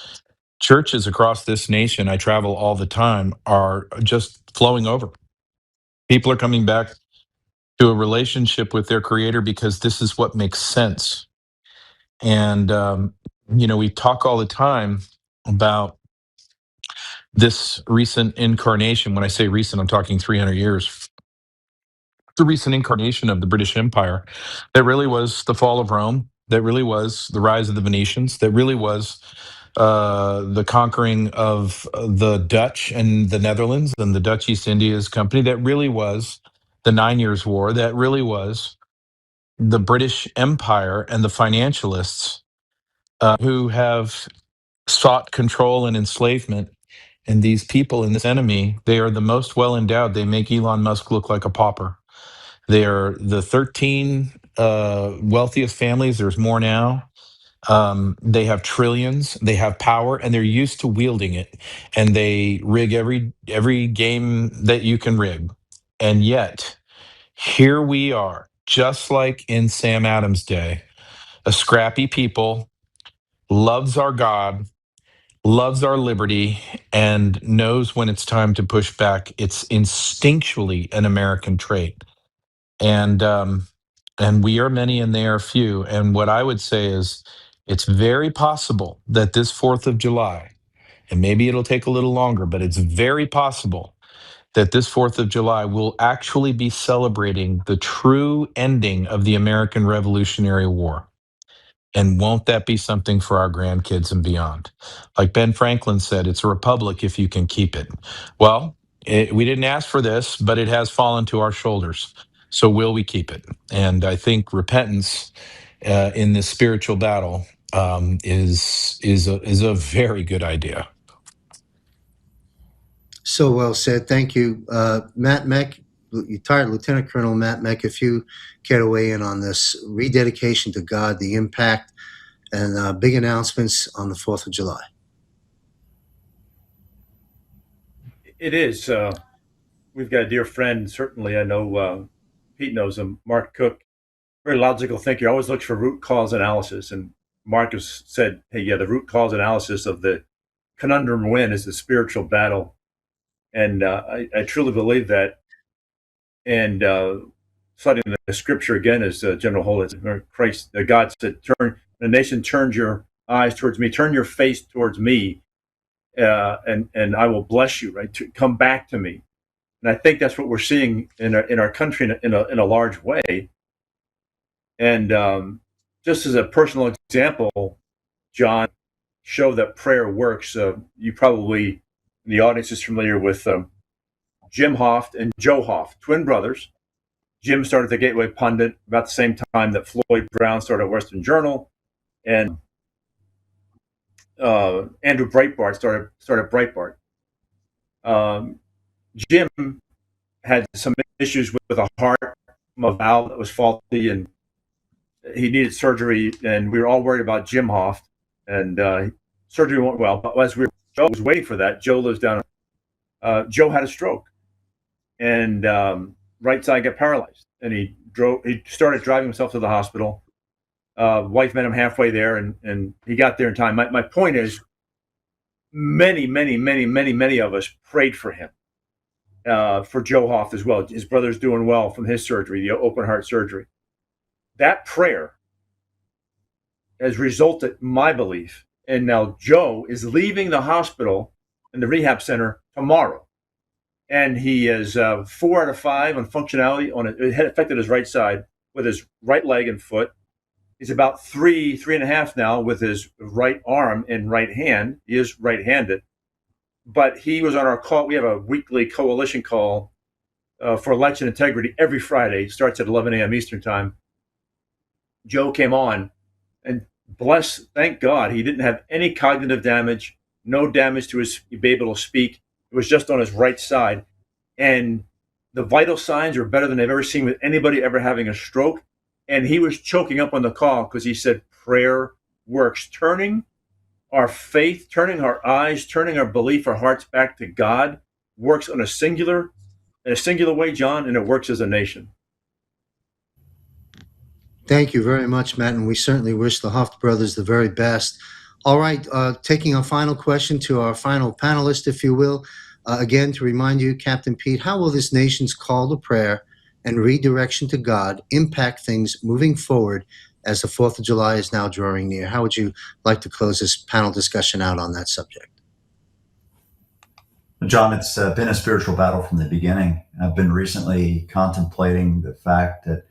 churches across this nation, I travel all the time, are just flowing over. People are coming back to a relationship with their Creator because this is what makes sense. And, we talk all the time about this recent incarnation. When I say recent, I'm talking 300 years. The recent incarnation of the British Empire that really was the fall of Rome, that really was the rise of the Venetians, that really was the conquering of the Dutch and the Netherlands and the Dutch East Indies Company, that really was the 9 Years' War, that really was the British Empire and the financialists who have sought control and enslavement. And these people in this enemy, they are the most well endowed. They make Elon Musk look like a pauper. They are the 13 wealthiest families. There's more now. They have trillions, they have power, and they're used to wielding it. And they rig every game that you can rig. And yet, here we are, just like in Sam Adams' day, a scrappy people, loves our God, loves our liberty, and knows when it's time to push back. It's instinctually an American trait. And we are many and they are few. And what I would say is it's very possible that this 4th of July, and maybe it'll take a little longer, but it's very possible that this 4th of July will actually be celebrating the true ending of the American Revolutionary War. And won't that be something for our grandkids and beyond? Like Ben Franklin said, it's a republic if you can keep it. Well, we didn't ask for this, but it has fallen to our shoulders. So will we keep it? And I think repentance in this spiritual battle is a very good idea. So well said. Thank you. Matt Mack, retired Lieutenant Colonel Matt Mack, if you care to weigh in on this rededication to God, the impact, and big announcements on the 4th of July. It is. We've got a dear friend, certainly. I know Pete knows him, Mark Cook, very logical thinker, always looks for root cause analysis. And Mark has said, hey, yeah, the root cause analysis of the conundrum win is the spiritual battle. And I truly believe that. And citing the scripture again, as General Holt, Christ, God said, the nation turns your eyes towards me, turn your face towards me, and I will bless you, right? To come back to me. And I think that's what we're seeing in our country in a large way. And just as a personal example, John, show that prayer works. You probably, in the audience, is familiar with Jim Hoft and Joe Hoft, twin brothers. Jim started the Gateway Pundit about the same time that Floyd Brown started Western Journal, and Andrew Breitbart started Breitbart. Jim had some issues with a heart, a valve that was faulty, and he needed surgery. And we were all worried about Jim Hoft, and surgery went well. But as Joe was waiting for that, Joe lives down. Joe had a stroke, and right side got paralyzed, and he started driving himself to the hospital. Wife met him halfway there, and he got there in time. My point is, many of us prayed for him, for Joe Hoft as well. His brother's doing well from his surgery, the open heart surgery. That prayer has resulted, in my belief, and now Joe is leaving the hospital and the rehab center tomorrow. And he is 4 out of 5 on functionality. It had affected his right side with his right leg and foot. He's about 3.5 now with his right arm and right hand. He is right-handed. But he was on our call. We have a weekly coalition call for election integrity every Friday. It starts at 11 a.m. Eastern time. Joe came on, and thank God, he didn't have any cognitive damage, no damage to his, he'd be able to speak. It was just on his right side. And the vital signs are better than they've ever seen with anybody ever having a stroke. And he was choking up on the call because he said prayer works. Turning our faith, turning our eyes, turning our belief, our hearts back to God works in a singular way, John, and it works as a nation. Thank you very much, Matt, and we certainly wish the Hoft brothers the very best. All right, taking our final question to our final panelist, if you will. Again, to remind you, Captain Pete, how will this nation's call to prayer and redirection to God impact things moving forward as the 4th of July is now drawing near? How would you like to close this panel discussion out on that subject? John, it's been a spiritual battle from the beginning. I've been recently contemplating the fact that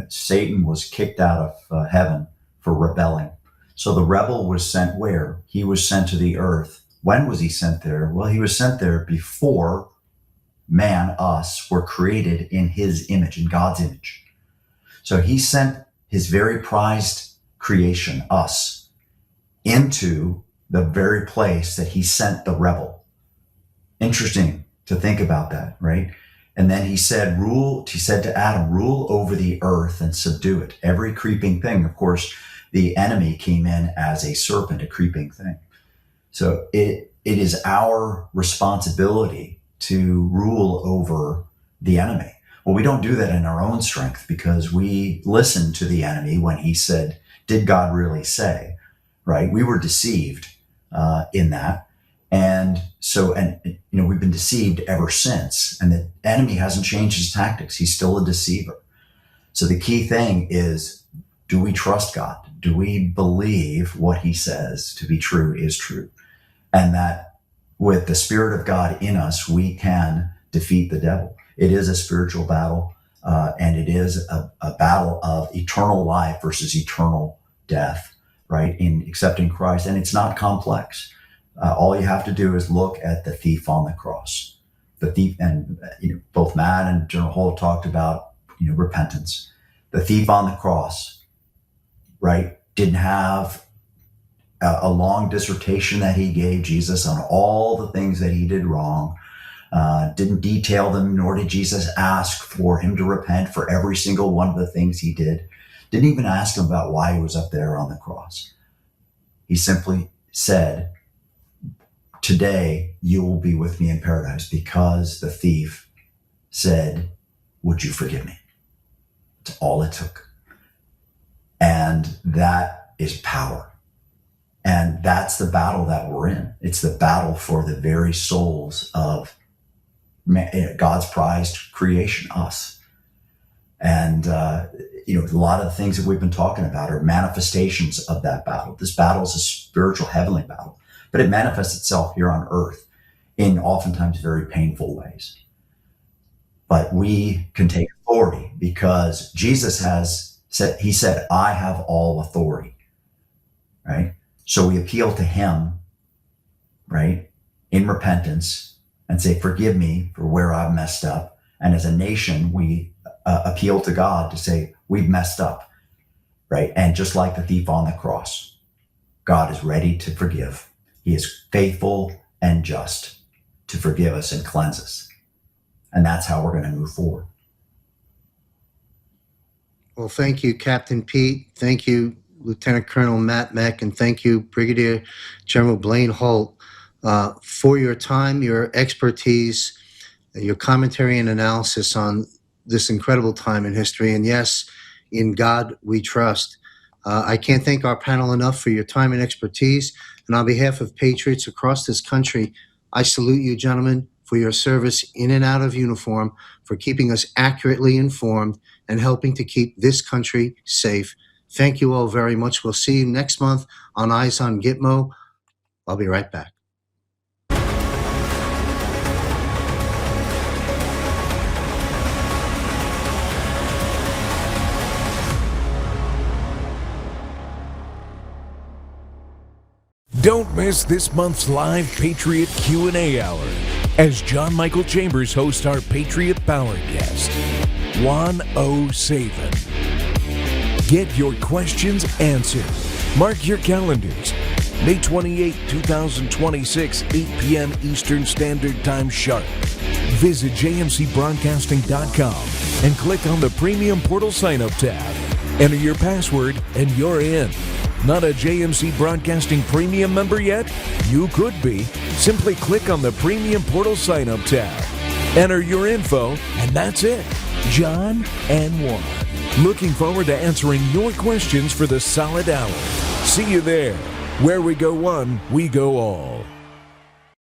Satan was kicked out of heaven for rebelling. So the rebel was sent where? He was sent to the earth. When was he sent there? Well, he was sent there before man, us, were created in his image, in God's image. So he sent his very prized creation, us, into the very place that he sent the rebel. Interesting to think about that, right? And then he said to Adam, rule over the earth and subdue it. Every creeping thing, of course, The enemy came in as a serpent, a creeping thing. So it is our responsibility to rule over the enemy. Well, we don't do that in our own strength because we listened to the enemy when he said, did God really say? Right? We were deceived in that. And so, we've been deceived ever since. And the enemy hasn't changed his tactics. He's still a deceiver. So the key thing is, do we trust God? Do we believe what he says to be true is true? And that with the Spirit of God in us, we can defeat the devil. It is a spiritual battle, and it is a battle of eternal life versus eternal death, right? In accepting Christ. And it's not complex. All you have to do is look at the thief on the cross. The thief, and both Matt and General Holt talked about repentance. The thief on the cross, right, didn't have a long dissertation that he gave Jesus on all the things that he did wrong. Didn't detail them, nor did Jesus ask for him to repent for every single one of the things he did. Didn't even ask him about why he was up there on the cross. He simply said, today you will be with me in paradise, because the thief said, would you forgive me? That's all it took. And that is power. And that's the battle that we're in. It's the battle for the very souls of God's prized creation, us. And, a lot of the things that we've been talking about are manifestations of that battle. This battle is a spiritual heavenly battle, but it manifests itself here on earth in oftentimes very painful ways. But we can take authority because Jesus he said, I have all authority, right? So we appeal to him, right, in repentance and say, forgive me for where I've messed up. And as a nation, we appeal to God to say, we've messed up, right? And just like the thief on the cross, God is ready to forgive. He is faithful and just to forgive us and cleanse us. And that's how we're going to move forward. Well, thank you, Captain Pete. Thank you, Lieutenant Colonel Matt Mack, and thank you, Brigadier General Blaine Holt, for your time, your expertise, your commentary and analysis on this incredible time in history. And yes, in God we trust. I can't thank our panel enough for your time and expertise. And on behalf of patriots across this country, I salute you, gentlemen, for your service in and out of uniform, for keeping us accurately informed and helping to keep this country safe. Thank you all very much. We'll see you next month on Eyes on GITMO. I'll be right back. Don't miss this month's live Patriot Q&A hour as John Michael Chambers hosts our Patriot Power guest, Juan O. Saban. Get your questions answered. Mark your calendars. May 28, 2026, 8 p.m. Eastern Standard Time sharp. Visit jmcbroadcasting.com and click on the Premium Portal Sign-Up tab. Enter your password and you're in. Not a JMC Broadcasting Premium member yet? You could be. Simply click on the Premium Portal Sign-Up tab. Enter your info, and that's it. John and Juan. Looking forward to answering your questions for the solid hour. See you there. Where we go one, we go all.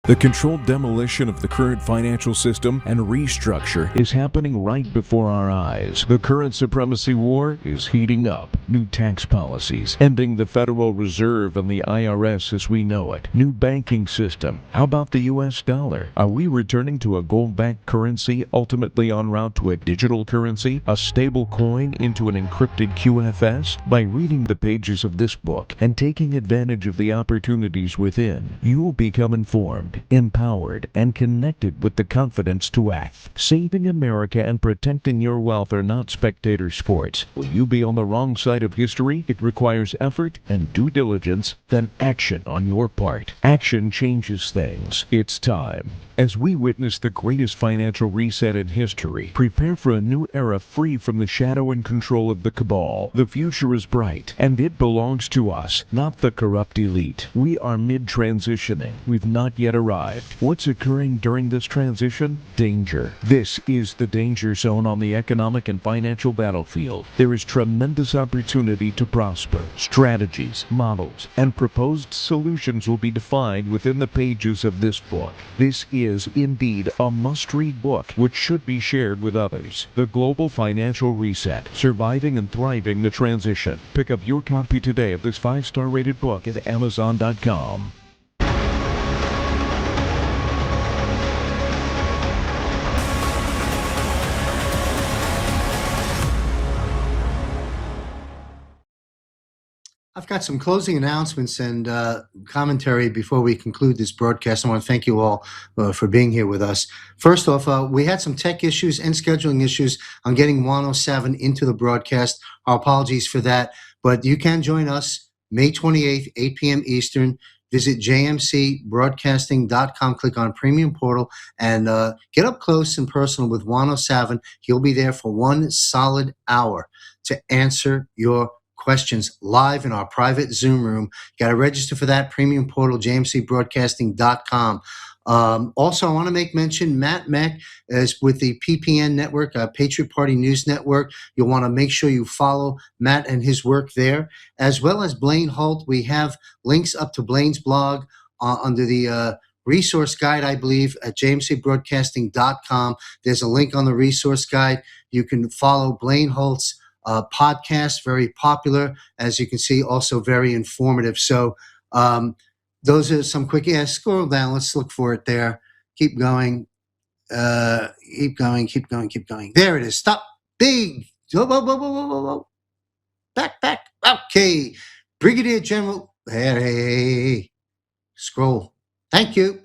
The controlled demolition of the current financial system and restructure is happening right before our eyes. The current supremacy war is heating up. New tax policies, ending the Federal Reserve and the IRS as we know it. New banking system. How about the US dollar? Are we returning to a gold-backed currency, ultimately en route to a digital currency, a stable coin into an encrypted QFS? By reading the pages of this book and taking advantage of the opportunities within, you will become informed prepared, empowered, and connected with the confidence to act. Saving America and protecting your wealth are not spectator sports. Will you be on the wrong side of history? It requires effort and due diligence, then action on your part. Action changes things. It's time. As we witness the greatest financial reset in history, prepare for a new era free from the shadow and control of the cabal. The future is bright, and it belongs to us, not the corrupt elite. We are mid-transitioning. We've not yet arrived. What's occurring during this transition? Danger. This is the danger zone on the economic and financial battlefield. There is tremendous opportunity to prosper. Strategies, models, and proposed solutions will be defined within the pages of this book. This is indeed a must-read book which should be shared with others. The Global Financial Reset, Surviving and Thriving the Transition. Pick up your copy today of this 5-star rated book at Amazon.com. I've got some closing announcements and commentary before we conclude this broadcast. I want to thank you all for being here with us. First off, we had some tech issues and scheduling issues on getting 107 into the broadcast. Our apologies for that, but you can join us May 28th, 8 p.m. Eastern. Visit jmcbroadcasting.com, click on Premium Portal, and get up close and personal with 107. He'll be there for 1 solid hour to answer your questions live in our private Zoom room. Got to register for that, Premium Portal, jmcbroadcasting.com. Also, I want to make mention, Matt Mack is with the PPN Network, Patriot Party News Network. You'll want to make sure you follow Matt and his work there, as well as Blaine Holt. We have links up to Blaine's blog under the resource guide, I believe, at jmcbroadcasting.com. There's a link on the resource guide. You can follow Blaine Holt's podcast, very popular, as you can see, also very informative. So those are some quick, scroll down. Let's look for it there. Keep going. Keep going. There it is. Stop. Big. Whoa. Back. Okay. Brigadier General. Hey. Scroll. Thank you.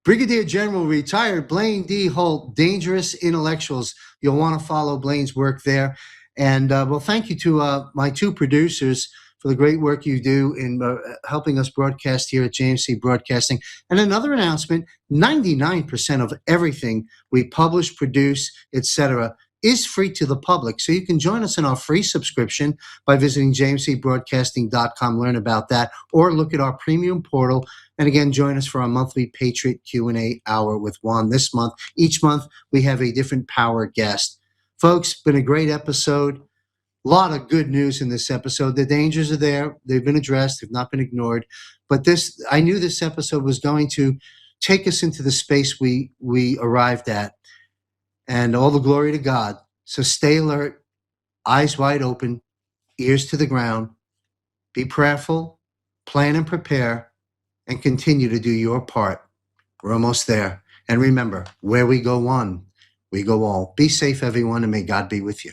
Brigadier General retired Blaine D. Holt, Dangerous Intellectuals. You'll want to follow Blaine's work there. And well, thank you to my 2 producers for the great work you do in helping us broadcast here at JMC Broadcasting. And another announcement, 99% of everything we publish, produce, etc., is free to the public. So you can join us in our free subscription by visiting jmcbroadcasting.com, learn about that, or look at our premium portal. And again, join us for our monthly Patriot Q&A hour with Juan this month. Each month, we have a different power guest. Folks, been a great episode. A lot of good news in this episode. The dangers are there. They've been addressed. They've not been ignored. But I knew this episode was going to take us into the space we arrived at. And all the glory to God. So stay alert, eyes wide open, ears to the ground. Be prayerful, plan and prepare, and continue to do your part. We're almost there. And remember, where we go one, we go all. Be safe, everyone, and may God be with you.